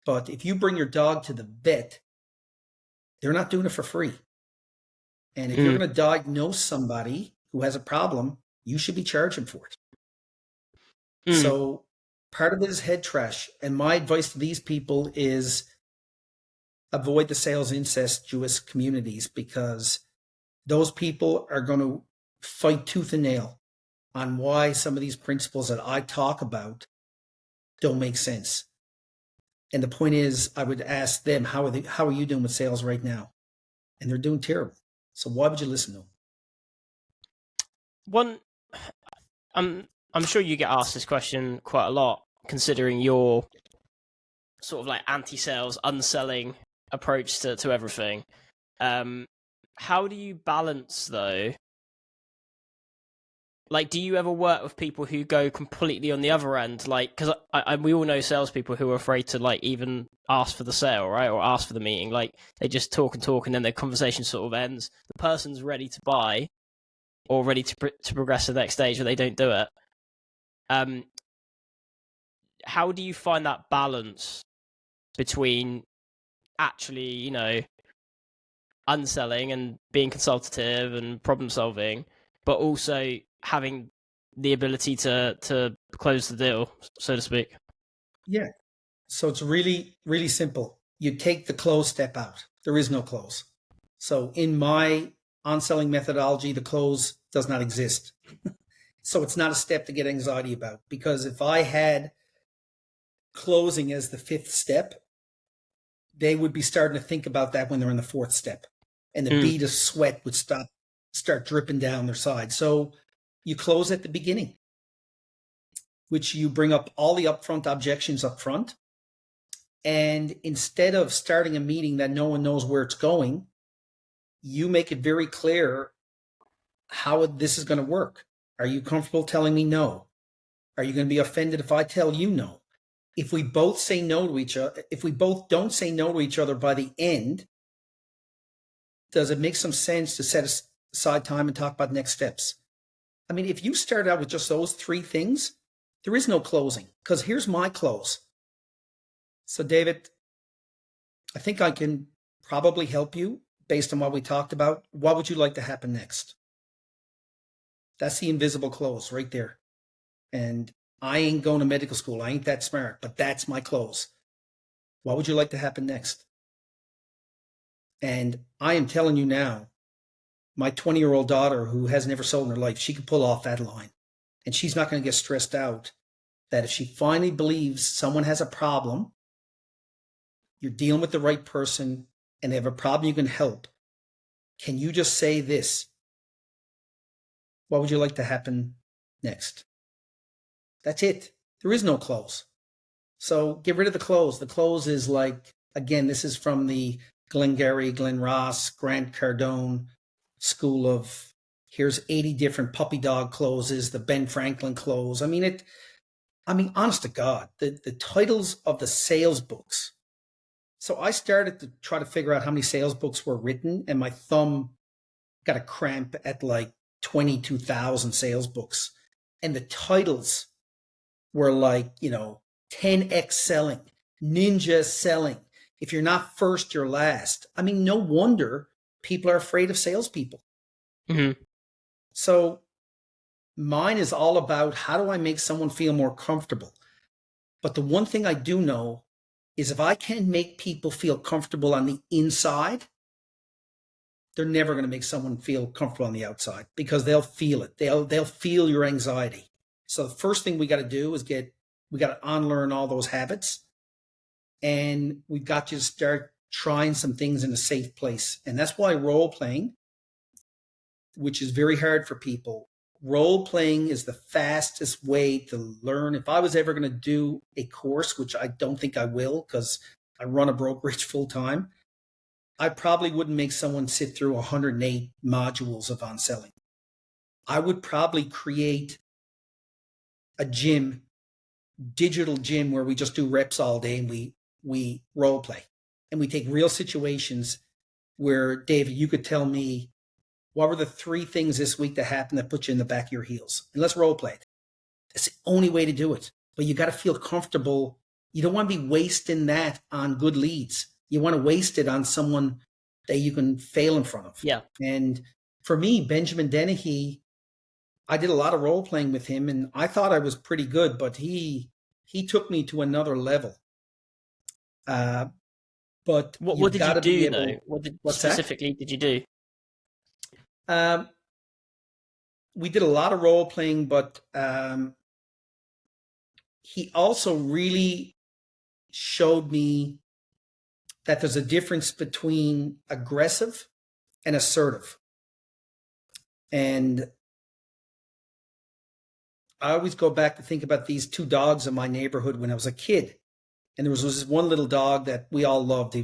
But if you bring your dog to the vet, they're not doing it for free. And if you're going to diagnose somebody who has a problem, you should be charging for it. So part of it is head trash. And my advice to these people is avoid the sales incestuous communities, because those people are going to fight tooth and nail on why some of these principles that I talk about don't make sense. And the point is, I would ask them, how are you doing with sales right now? And they're doing terrible. So why would you listen to them? One, I'm sure you get asked this question quite a lot, considering your sort of like anti-sales, unselling approach to everything. How do you balance though? Like, do you ever work with people who go completely on the other end? Like, because we all know salespeople who are afraid to like even ask for the sale, right, or ask for the meeting. Like, they just talk and talk, and then their conversation sort of ends. The person's ready to buy or ready to progress to the next stage, but they don't do it. Um, how do you find that balance between actually, unselling and being consultative and problem solving, but also having the ability to close the deal, so to speak? Yeah. So it's really, really simple. You take the close step out. There is no close. So in my on-selling methodology, the close does not exist. So it's not a step to get anxiety about, because if I had closing as the fifth step, they would be starting to think about that when they're in the fourth step, and the bead of sweat would start dripping down their side. So you close at the beginning, which you bring up all the upfront objections up front. And instead of starting a meeting that no one knows where it's going, you make it very clear how this is going to work. Are you comfortable telling me no? Are you going to be offended if I tell you no? If we both say no to each other, if we both don't say no to each other by the end, does it make some sense to set aside time and talk about next steps? I mean, if you start out with just those three things, there is no closing, because here's my close. So, David, I think I can probably help you based on what we talked about. What would you like to happen next? That's the invisible close right there. And I ain't going to medical school. I ain't that smart, but that's my close. What would you like to happen next? And I am telling you now, my 20-year-old daughter, who has never sold in her life, she could pull off that line. And she's not going to get stressed out that if she finally believes someone has a problem, you're dealing with the right person, and they have a problem you can help. Can you just say this? What would you like to happen next? That's it. There is no close. So get rid of the close. The close is like, again, this is from the Glengarry, Glen Ross, Grant Cardone school of, here's 80 different puppy dog closes, the Ben Franklin close. I mean, honest to God, the titles of the sales books. So I started to try to figure out how many sales books were written, and my thumb got a cramp at like 22,000 sales books. And the titles were like, 10x selling, ninja selling. If you're not first, you're last. I mean, no wonder people are afraid of salespeople. Mm-hmm. So mine is all about, how do I make someone feel more comfortable? But the one thing I do know is, if I can make people feel comfortable on the inside, they're never going to make someone feel comfortable on the outside, because they'll feel it. They'll feel your anxiety. So the first thing we got to do is we got to unlearn all those habits, and we've got to start trying some things in a safe place. And that's why role playing, which is very hard for people, role playing is the fastest way to learn. If I was ever going to do a course, which I don't think I will, because I run a brokerage full time, I probably wouldn't make someone sit through 108 modules of on selling. I would probably create a digital gym, where we just do reps all day, and we role play, and we take real situations where, David, you could tell me, what were the three things this week that happened that put you in the back of your heels? And let's role play it. That's the only way to do it. But you got to feel comfortable. You don't want to be wasting that on good leads. You want to waste it on someone that you can fail in front of. Yeah. And for me, Benjamin Dennehy, I did a lot of role playing with him, and I thought I was pretty good, but he took me to another level. But What did you do though? What specifically did you do? We did a lot of role playing, but he also really showed me that there's a difference between aggressive and assertive. And I always go back to think about these two dogs in my neighborhood when I was a kid. And there was this one little dog that we all loved. I'm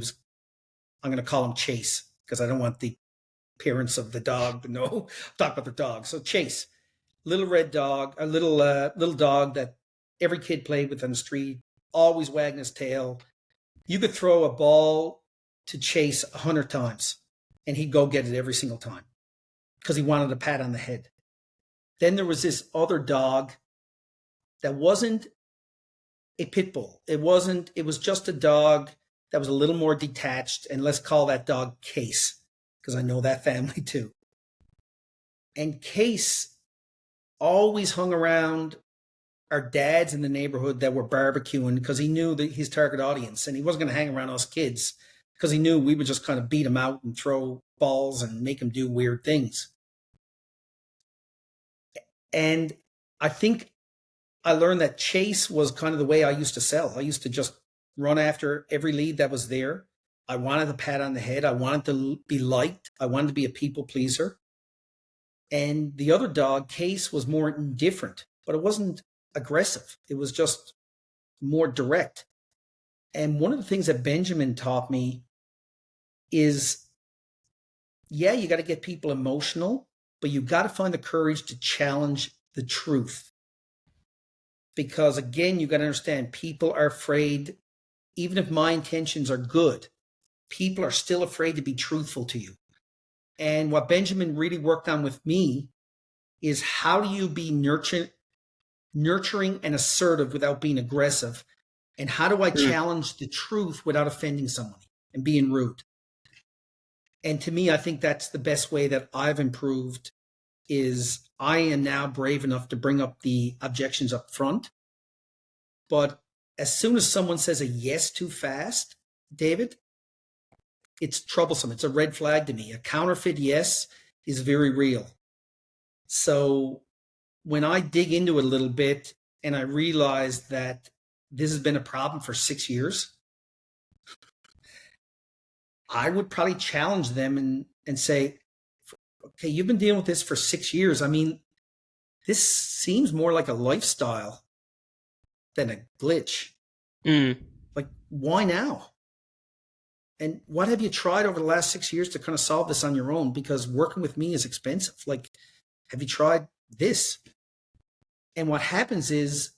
going to call him Chase because I don't want the parents of the dog to know. Talk about the dog. So Chase, little red dog, a little dog that every kid played with on the street, always wagging his tail. You could throw a ball to Chase 100 times and he'd go get it every single time because he wanted a pat on the head. Then there was this other dog that wasn't a pit bull. It was just a dog that was a little more detached, and let's call that dog Case, because I know that family too. And Case always hung around our dads in the neighborhood that were barbecuing because he knew that his target audience, and he wasn't going to hang around us kids because he knew we would just kind of beat him out and throw balls and make him do weird things. And I think I learned that Chase was kind of the way I used to sell. I used to just run after every lead that was there. I wanted a pat on the head. I wanted to be liked. I wanted to be a people pleaser. And the other dog, Case, was more indifferent, but it wasn't aggressive. It was just more direct. And one of the things that Benjamin taught me is, yeah, you got to get people emotional, but you got to find the courage to challenge the truth. Because again, you got to understand, people are afraid, even if my intentions are good, people are still afraid to be truthful to you. And what Benjamin really worked on with me is how do you be nurturing and assertive without being aggressive? And how do I challenge the truth without offending someone and being rude? And to me, I think that's the best way that I've improved is I am now brave enough to bring up the objections up front. But as soon as someone says a yes too fast, David, it's troublesome. It's a red flag to me. A counterfeit yes is very real. So when I dig into it a little bit and I realize that this has been a problem for 6 years, I would probably challenge them and say, okay, you've been dealing with this for 6 years. I mean, this seems more like a lifestyle than a glitch. Like, why now? And what have you tried over the last 6 years to kind of solve this on your own? Because working with me is expensive. Like, have you tried this? And what happens is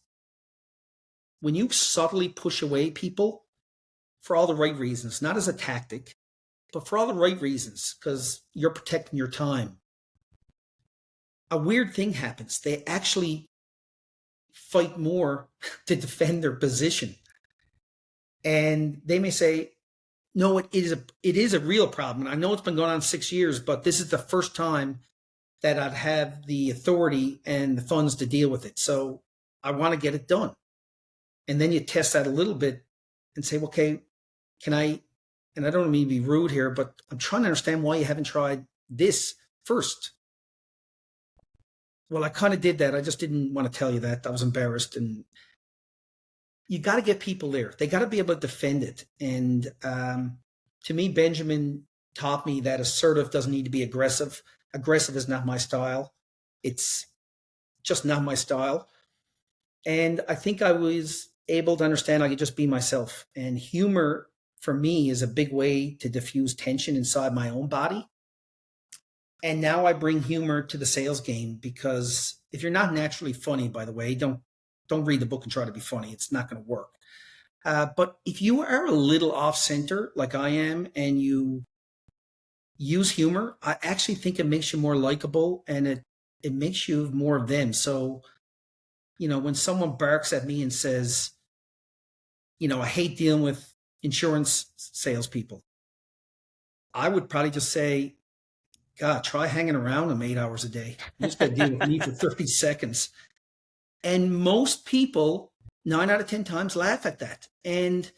when you subtly push away people for all the right reasons, not as a tactic, but for all the right reasons, because you're protecting your time, a weird thing happens. They actually fight more to defend their position. And they may say, no, it is a real problem. And I know it's been going on 6 years, but this is the first time that I'd have the authority and the funds to deal with it. So I want to get it done. And then you test that a little bit and say, okay, can I, and I don't mean to be rude here, but I'm trying to understand why you haven't tried this first. Well, I kind of did that. I just didn't want to tell you that. I was embarrassed. And you got to get people there. They got to be able to defend it. And to me, Benjamin taught me that assertive doesn't need to be aggressive. Aggressive is not my style. It's just not my style. And I think I was able to understand I could just be myself. And humor for me is a big way to diffuse tension inside my own body. And now I bring humor to the sales game, because if you're not naturally funny, by the way, don't read the book and try to be funny. It's not going to work. But if you are a little off center like I am and you use humor, I actually think it makes you more likable, and it makes you more of them. So, when someone barks at me and says, I hate dealing with insurance salespeople, I would probably just say, God, try hanging around them 8 hours a day. You just got to deal with me for 30 seconds. And most people, 9 out of 10 times, laugh at that. And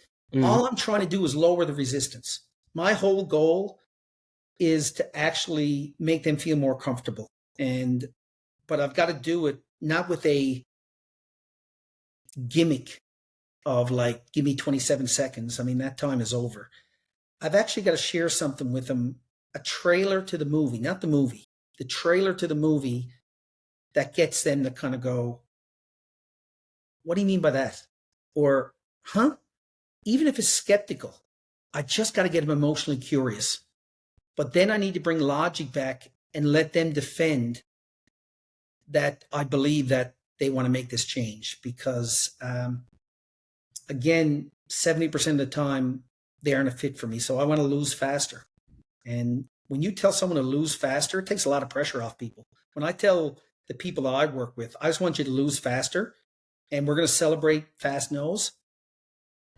all I'm trying to do is lower the resistance. My whole goal is to actually make them feel more comfortable. But I've got to do it not with a gimmick of like, give me 27 seconds. I mean, that time is over. I've actually got to share something with them, a trailer to the movie, not the movie, the trailer to the movie that gets them to kind of go, what do you mean by that? Or, huh? Even if it's skeptical, I just got to get them emotionally curious. But then I need to bring logic back and let them defend that I believe that they want to make this change because, again, 70% of the time they aren't a fit for me. So I want to lose faster. And when you tell someone to lose faster, it takes a lot of pressure off people. When I tell the people that I work with, I just want you to lose faster and we're going to celebrate fast no's,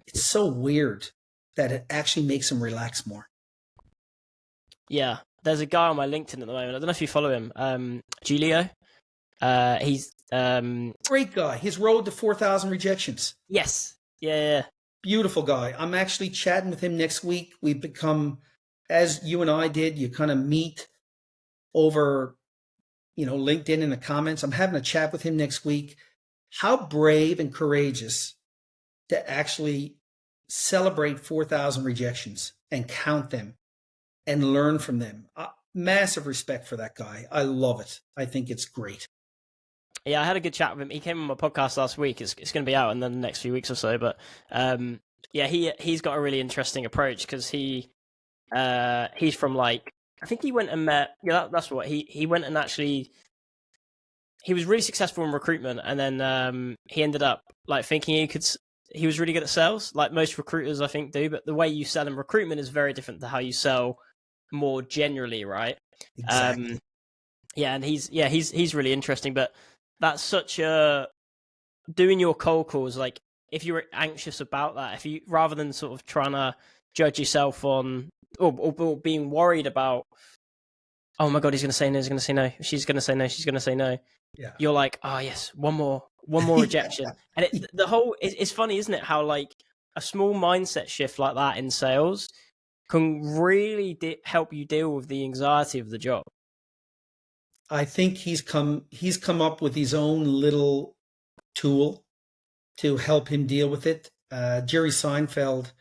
it's so weird that it actually makes them relax more. Yeah, there's a guy on my LinkedIn at the moment. I don't know if you follow him, Julio. He's great guy. His road to 4,000 rejections. Yes, yeah. Beautiful guy. I'm actually chatting with him next week. We've become, as you and I did, you kind of meet over, LinkedIn in the comments. I'm having a chat with him next week. How brave and courageous to actually celebrate 4,000 rejections and count them and learn from them. Massive respect for that guy. I love it. I think it's great. Yeah, I had a good chat with him. He came on my podcast last week. It's going to be out in the next few weeks or so. But yeah, he's got a really interesting approach because he's from I think he went and met. Yeah, that's what he went and actually. He was really successful in recruitment, and then he ended up thinking he was really good at sales, like most recruiters I think do. But the way you sell in recruitment is very different to how you sell more generally, right? Exactly. Yeah, and he's really interesting. But that's such a doing your cold calls. Like if you're anxious about that, if you rather than sort of trying to judge yourself on or being worried about, oh my god, he's going to say no, he's going to say no, she's going to say no, she's going to say no. Yeah. You're like, oh yes, one more rejection. And it's funny, isn't it? How a small mindset shift like that in sales can really help you deal with the anxiety of the job. I think he's come up with his own little tool to help him deal with it. Jerry Seinfeld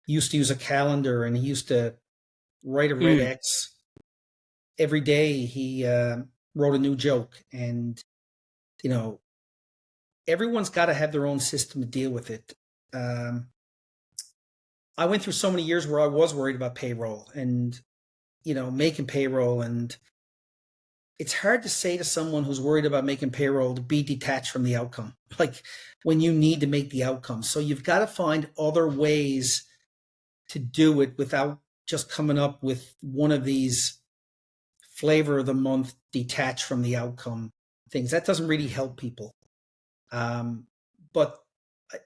used to use a calendar and he used to write a red X. Every day he wrote a new joke, and everyone's got to have their own system to deal with it. I went through so many years where I was worried about payroll and making payroll, and it's hard to say to someone who's worried about making payroll to be detached from the outcome, like when you need to make the outcome. So you've got to find other ways to do it without just coming up with one of these flavor of the month detached from the outcome things. That doesn't really help people. But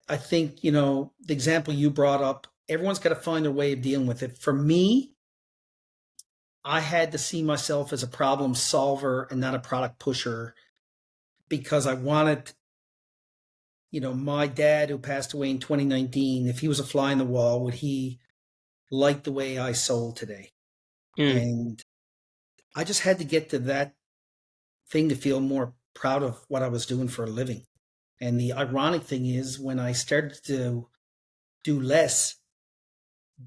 I think, the example you brought up, everyone's got to find their way of dealing with it. For me, I had to see myself as a problem solver and not a product pusher because I wanted, my dad who passed away in 2019, if he was a fly in the wall, would he like the way I sold today? And I just had to get to that thing to feel more proud of what I was doing for a living. And the ironic thing is when I started to do less,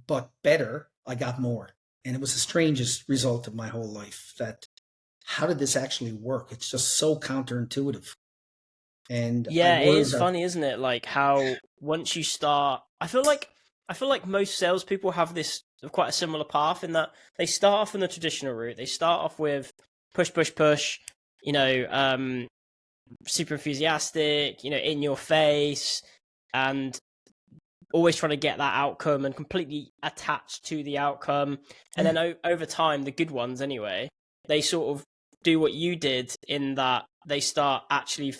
but better, I got more. And it was the strangest result of my whole life that how did this actually work? It's just so counterintuitive. And yeah, it is funny, isn't it? Like how once you start, I feel like most salespeople have this quite a similar path in that they start off in the traditional route. They start off with push, push, push, super enthusiastic, in your face, and always trying to get that outcome and completely attached to the outcome. And then over time, the good ones anyway, they sort of do what you did in that they start actually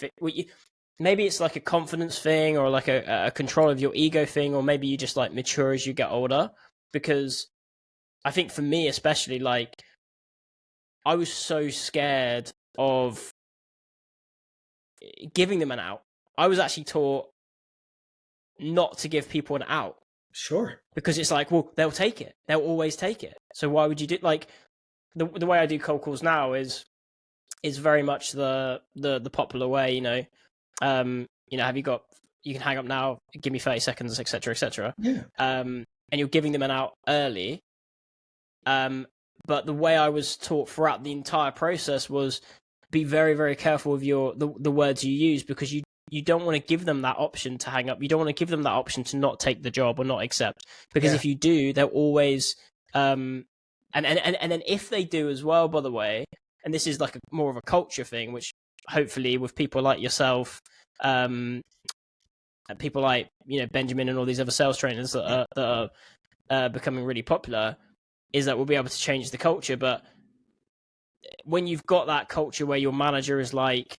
maybe it's like a confidence thing or like a control of your ego thing, or maybe you just mature as you get older. Because I think for me especially, I was so scared of giving them an out. I was actually taught not to give people an out. Sure. Because it's well, they'll take it. They'll always take it. So why would you do the way I do cold calls now is very much the popular way, have you got, you can hang up now, give me 30 seconds, etc., etc. Yeah. And you're giving them an out early. But the way I was taught throughout the entire process was be very, very careful with the words you use, because you you don't want to give them that option to hang up. You don't want to give them that option to not take the job or not accept, because Yeah. if you do, they'll always and then if they do as well, by the way, and this is like more of a culture thing, which hopefully with people like yourself, people like Benjamin and all these other sales trainers that are becoming really popular, is that we'll be able to change the culture. But when you've got that culture where your manager is like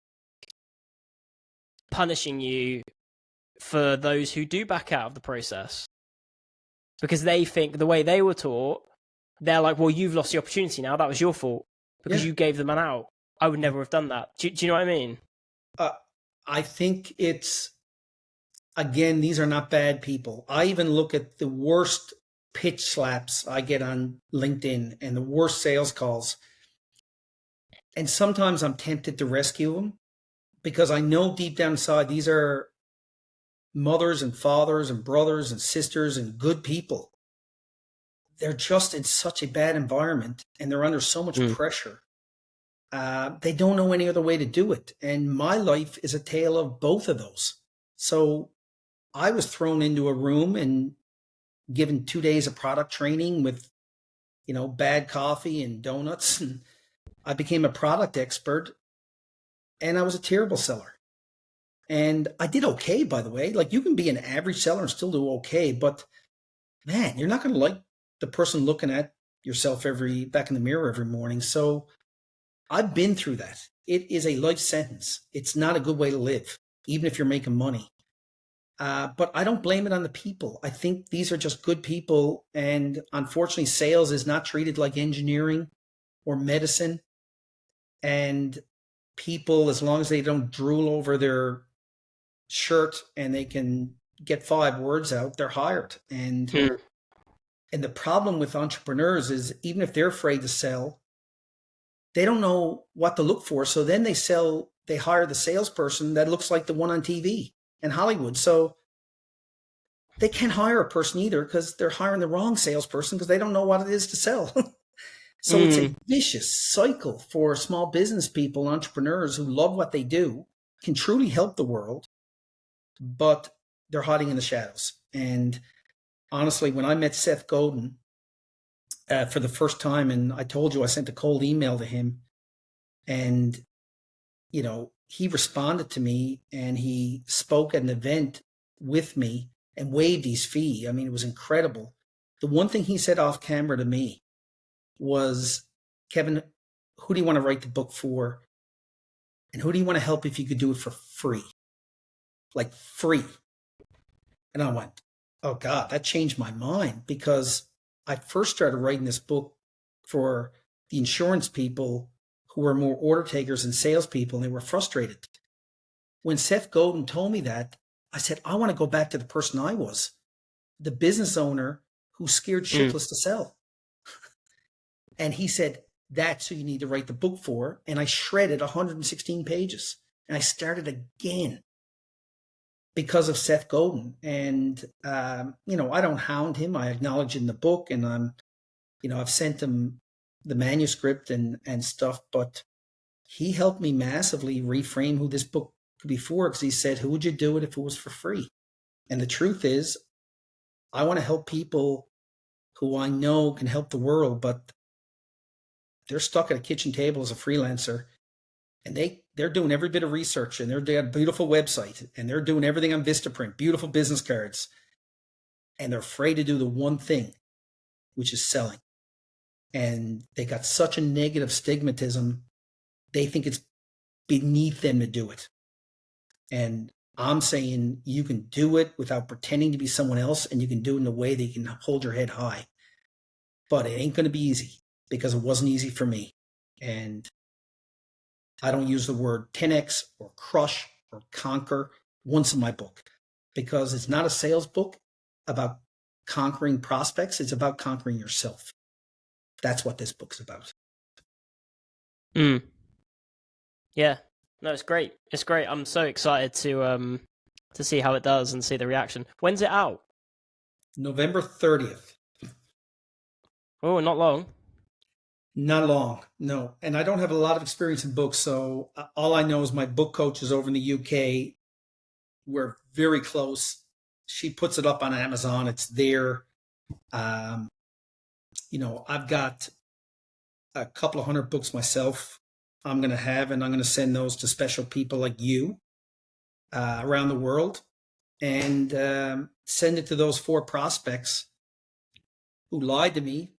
punishing you for those who do back out of the process because they think the way they were taught, they're like, well, you've lost the opportunity now. That was your fault because you gave them an out. I would never have done that. Do you know what I mean? I think it's, again, these are not bad people. I even look at the worst pitch slaps I get on LinkedIn and the worst sales calls. And sometimes I'm tempted to rescue them because I know deep down inside these are mothers and fathers and brothers and sisters and good people. They're just in such a bad environment and they're under so much pressure. They don't know any other way to do it. And my life is a tale of both of those. So I was thrown into a room and given 2 days of product training with, bad coffee and donuts. And I became a product expert and I was a terrible seller. And I did okay, by the way. Like, you can be an average seller and still do okay, but man, you're not going to like the person looking at yourself back in the mirror every morning. So I've been through that. It is a life sentence. It's not a good way to live, even if you're making money. But I don't blame it on the people. I think these are just good people. And unfortunately, sales is not treated like engineering or medicine. And people, as long as they don't drool over their shirt and they can get 5 words out, they're hired. And the problem with entrepreneurs is even if they're afraid to sell, they don't know what to look for. So then they hire the salesperson that looks like the one on TV in Hollywood. So they can't hire a person either because they're hiring the wrong salesperson because they don't know what it is to sell. So it's a vicious cycle for small business people, entrepreneurs who love what they do, can truly help the world, but they're hiding in the shadows. And honestly, when I met Seth Godin for the first time, and I told you I sent a cold email to him, and he responded to me and he spoke at an event with me and waived his fee. I mean, it was incredible. The one thing he said off camera to me was, Kevin, who do you want to write the book for? And who do you want to help if you could do it for free? Like free. And I went, oh God, that changed my mind, because I first started writing this book for the insurance people who were more order takers and salespeople, and they were frustrated. When Seth Godin told me that, I said, I want to go back to the person I was, the business owner who scared shitless to sell. And he said, that's who you need to write the book for. And I shredded 116 pages and I started again because of Seth Godin. And, I don't hound him. I acknowledge in the book, and I've sent him the manuscript and stuff, but he helped me massively reframe who this book could be for, because he said, who would you do it if it was for free? And the truth is, I want to help people who I know can help the world, but they're stuck at a kitchen table as a freelancer, and they're doing every bit of research, and they're doing a beautiful website, and they're doing everything on Vistaprint, beautiful business cards, and they're afraid to do the one thing, which is selling. And they got such a negative stigmatism, they think it's beneath them to do it. And I'm saying you can do it without pretending to be someone else, and you can do it in a way that you can hold your head high. But it ain't going to be easy, because it wasn't easy for me. And I don't use the word 10x or crush or conquer once in my book, because it's not a sales book about conquering prospects. It's about conquering yourself. That's what this book's about. Yeah. No, it's great. It's great. I'm so excited to see how it does and see the reaction. When's it out? November 30th. Oh, not long. Not long, no. And I don't have a lot of experience in books, so all I know is my book coach is over in the UK. we're very close. She puts it up on Amazon. It's there. Um, I've got a couple of hundred books myself I'm going to have, and I'm going to send those to special people like you around the world, and send it to those 4 prospects who lied to me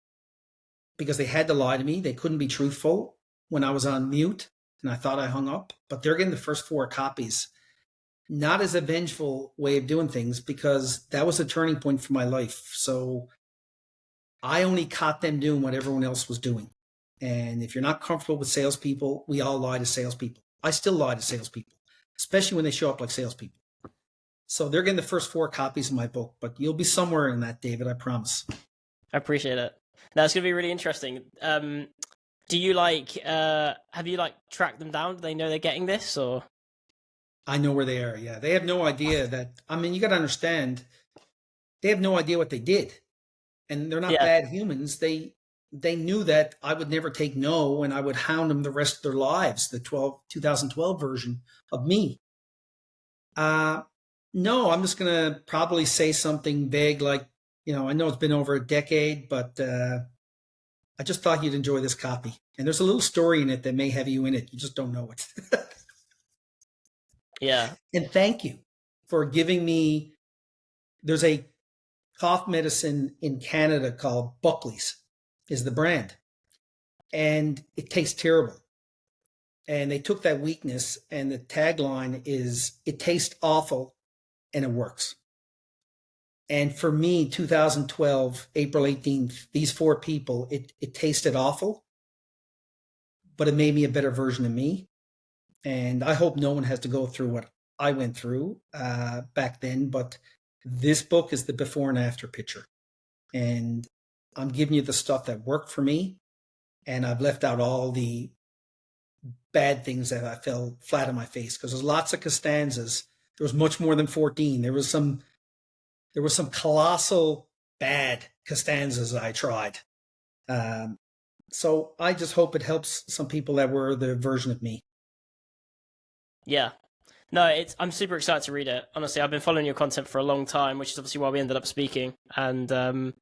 because they had to lie to me. They couldn't be truthful when I was on mute and I thought I hung up, but they're getting the first 4 copies. Not as a vengeful way of doing things, because that was a turning point for my life. So I only caught them doing what everyone else was doing. And if you're not comfortable with salespeople, we all lie to salespeople. I still lie to salespeople, especially when they show up like salespeople. So they're getting the first 4 copies of my book, but you'll be somewhere in that, David, I promise. I appreciate it. That's going to be really interesting. Do you have you tracked them down? Do they know they're getting this, or? I know where they are. Yeah. They have no idea that, you got to understand, they have no idea what they did, and they're not bad humans. They knew that I would never take no, and I would hound them the rest of their lives, the 2012 version of me. No, I'm just going to probably say something vague like, I know it's been over a decade, but I just thought you'd enjoy this copy. And there's a little story in it that may have you in it. You just don't know it. Yeah. And thank you for giving me, there's a cough medicine in Canada called Buckley's is the brand. And it tastes terrible. And they took that weakness, and the tagline is, it tastes awful and it works. And for me, 2012, April 18th, these 4 people, it tasted awful, but it made me a better version of me. And I hope no one has to go through what I went through back then. But this book is the before and after picture. And I'm giving you the stuff that worked for me. And I've left out all the bad things that I fell flat on my face, because there's lots of Costanzas. There was much more than 14. There was some colossal bad Costanzas I tried. So I just hope it helps some people that were the version of me. Yeah. No, I'm super excited to read it. Honestly, I've been following your content for a long time, which is obviously why we ended up speaking. And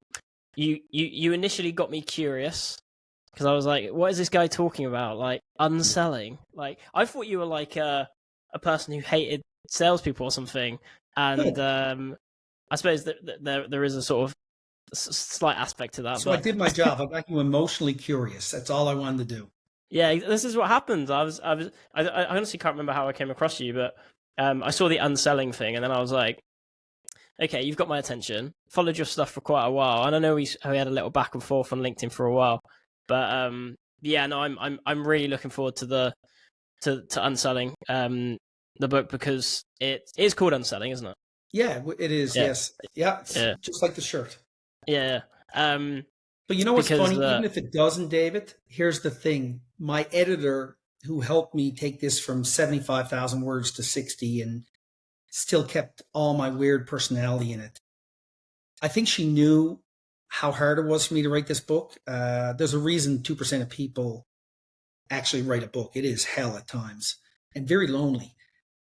you initially got me curious, because I was like, what is this guy talking about? Like, unselling? Like, I thought you were like a person who hated salespeople or something. And I suppose that there is a sort of slight aspect to that. So I did my job. I got you emotionally curious. That's all I wanted to do. Yeah, this is what happened. I honestly can't remember how I came across you, but I saw the unselling thing, and then I was like, okay, you've got my attention. Followed your stuff for quite a while, and I know we had a little back and forth on LinkedIn for a while, but yeah, no, I'm really looking forward to unselling the book, because it is called Unselling, isn't it? Yeah, it is. Yeah. Yes. Yeah. Just like the shirt. Yeah. But you know what's funny? Even if it doesn't, David, here's the thing. My editor, who helped me take this from 75,000 words to 60 and still kept all my weird personality in it, I think she knew how hard it was for me to write this book. There's a reason 2% of people actually write a book. It is hell at times and very lonely.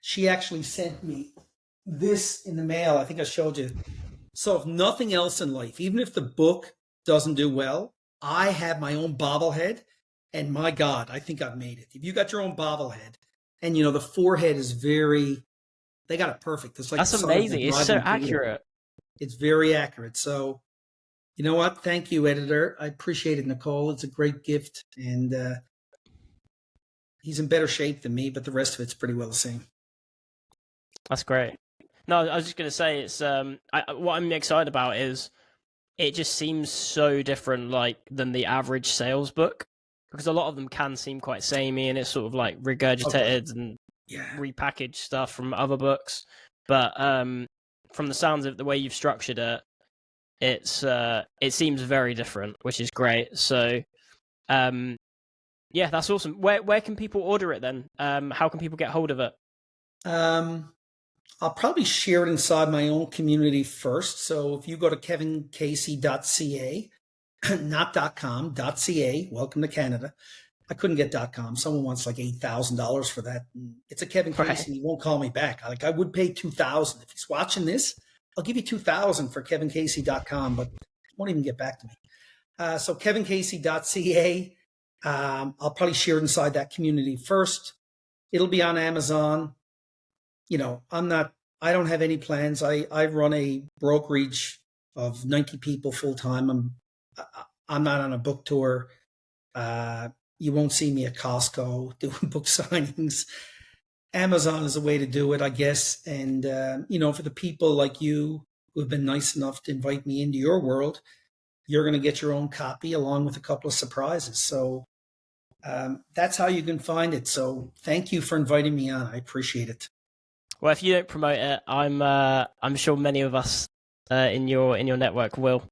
She actually sent me this in the mail. I think I showed you. So if nothing else in life, even if the book doesn't do well, I have my own bobblehead, and my God, I think I've made it. If you got your own bobblehead, and the forehead is they got it perfect. It's like, that's amazing. It's so accurate. It's very accurate. So, you know what? Thank you, editor. I appreciate it, Nicole. It's a great gift, and he's in better shape than me, but the rest of it's pretty well the same. That's great. No, I was just going to say, it's what I'm excited about is it just seems so different, than the average sales book, because a lot of them can seem quite samey, and it's sort of like regurgitated and repackaged stuff from other books. But from the sounds of the way you've structured it, it seems very different, which is great. So, yeah, that's awesome. Where can people order it then? How can people get hold of it? I'll probably share it inside my own community first. So if you go to kevincasey.ca, not .com, .ca, welcome to Canada, I couldn't get .com. Someone wants like $8,000 for that. And it's a Kevin Casey. Right. He won't call me back. I would pay $2,000 if he's watching this. I'll give you $2,000 for KevinCasey.com, but he won't even get back to me. So KevinCasey.ca. I'll probably share it inside that community first. It'll be on Amazon. You know, I don't have any plans. I run a brokerage of 90 people full time. I'm not on a book tour. You won't see me at Costco doing book signings. Amazon is a way to do it, I guess. And, you know, for the people like you who have been nice enough to invite me into your world, you're going to get your own copy along with a couple of surprises. So that's how you can find it. So thank you for inviting me on. I appreciate it. Well, if you don't promote it, I'm sure many of us in your network will.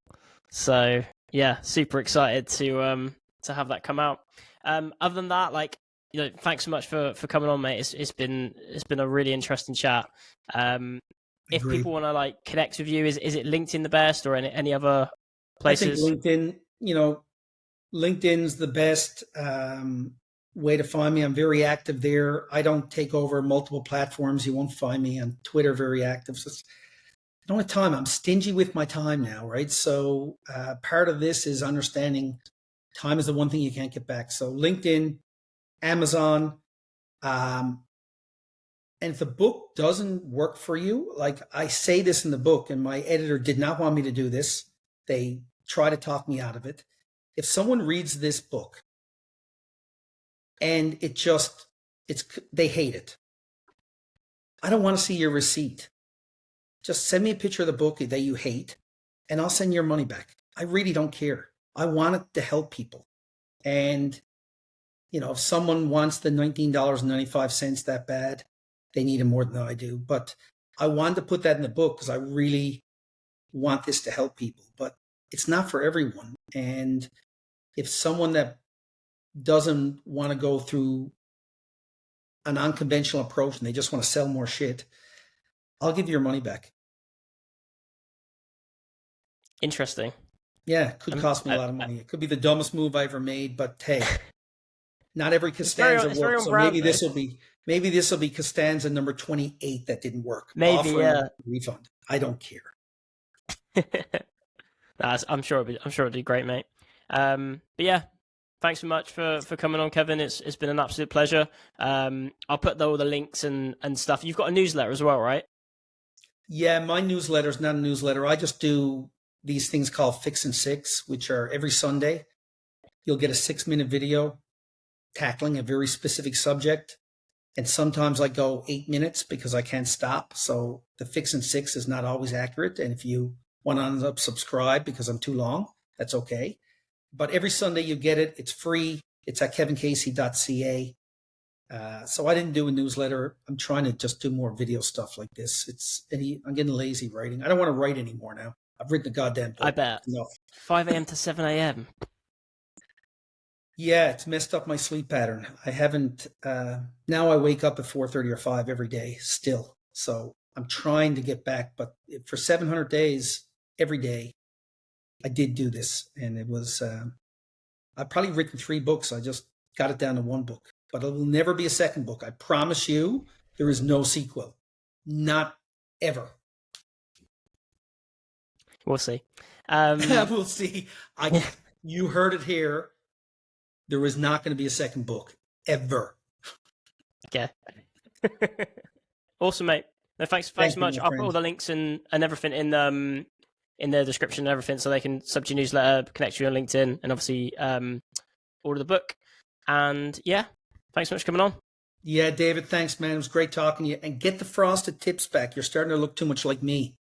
So yeah, super excited to have that come out. Other than that, like, you know, thanks so much for coming on, mate. It's been a really interesting chat. If Agreed. people want to like connect with you, is it LinkedIn the best, or any other places? I think LinkedIn, you know, LinkedIn's the best way to find me. I'm very active there. I don't take over multiple platforms. You won't find me on Twitter very active. So I don't have time. I'm stingy with my time now, right? So part of this is understanding time is the one thing you can't get back. So LinkedIn, Amazon, and if the book doesn't work for you, like I say this in the book, and my editor did not want me to do this. They try to talk me out of it. If someone reads this book and they hate it, I don't want to see your receipt. Just send me a picture of the book that you hate and I'll send your money back. I really don't care. I want it to help people. And, you know, if someone wants the $19.95 that bad, they need it more than I do. But I wanted to put that in the book because I really want this to help people. But it's not for everyone. And if someone that doesn't want to go through an unconventional approach and they just want to sell more shit, I'll give you your money back. Interesting. Yeah, it could cost me a lot of money. It could be the dumbest move I ever made, but hey, not every Costanza works. So maybe this will be Costanza number 28 that didn't work. Maybe, yeah. Refund. I don't care. I'm sure it'd be great, mate. But yeah, thanks so much for coming on, Kevin. It's been an absolute pleasure. I'll put all the links and stuff. You've got a newsletter as well, right? Yeah, my newsletter is not a newsletter. I just do these things called Fix and Six, which are every Sunday. You'll get a 6-minute video tackling a very specific subject. And sometimes I go 8 minutes because I can't stop. So the Fix and Six is not always accurate. And if you want to unsubscribe because I'm too long, that's okay. But every Sunday you get it. It's free. It's at kevincasey.ca. So I didn't do a newsletter. I'm trying to just do more video stuff like this. I'm getting lazy writing. I don't want to write anymore now. I've written a goddamn book. I bet. Enough. 5 a.m. to 7 a.m. Yeah, it's messed up my sleep pattern. I haven't. Now I wake up at 4:30 or 5 every day still. So I'm trying to get back. But for 700 days, every day, I did do this. And it was, I've probably written 3 books. I just got it down to 1 book. But it will never be a second book. I promise you, there is no sequel. Not ever. We'll see. We'll see. You heard it here. There is not going to be a second book. Ever. Okay. Awesome, mate. No, thanks so much. I'll put all the links and everything in the description and everything so they can sub to your newsletter, connect you on LinkedIn, and obviously order the book. And yeah, thanks so much for coming on. Yeah, David, thanks, man. It was great talking to you. And get the frosted tips back. You're starting to look too much like me.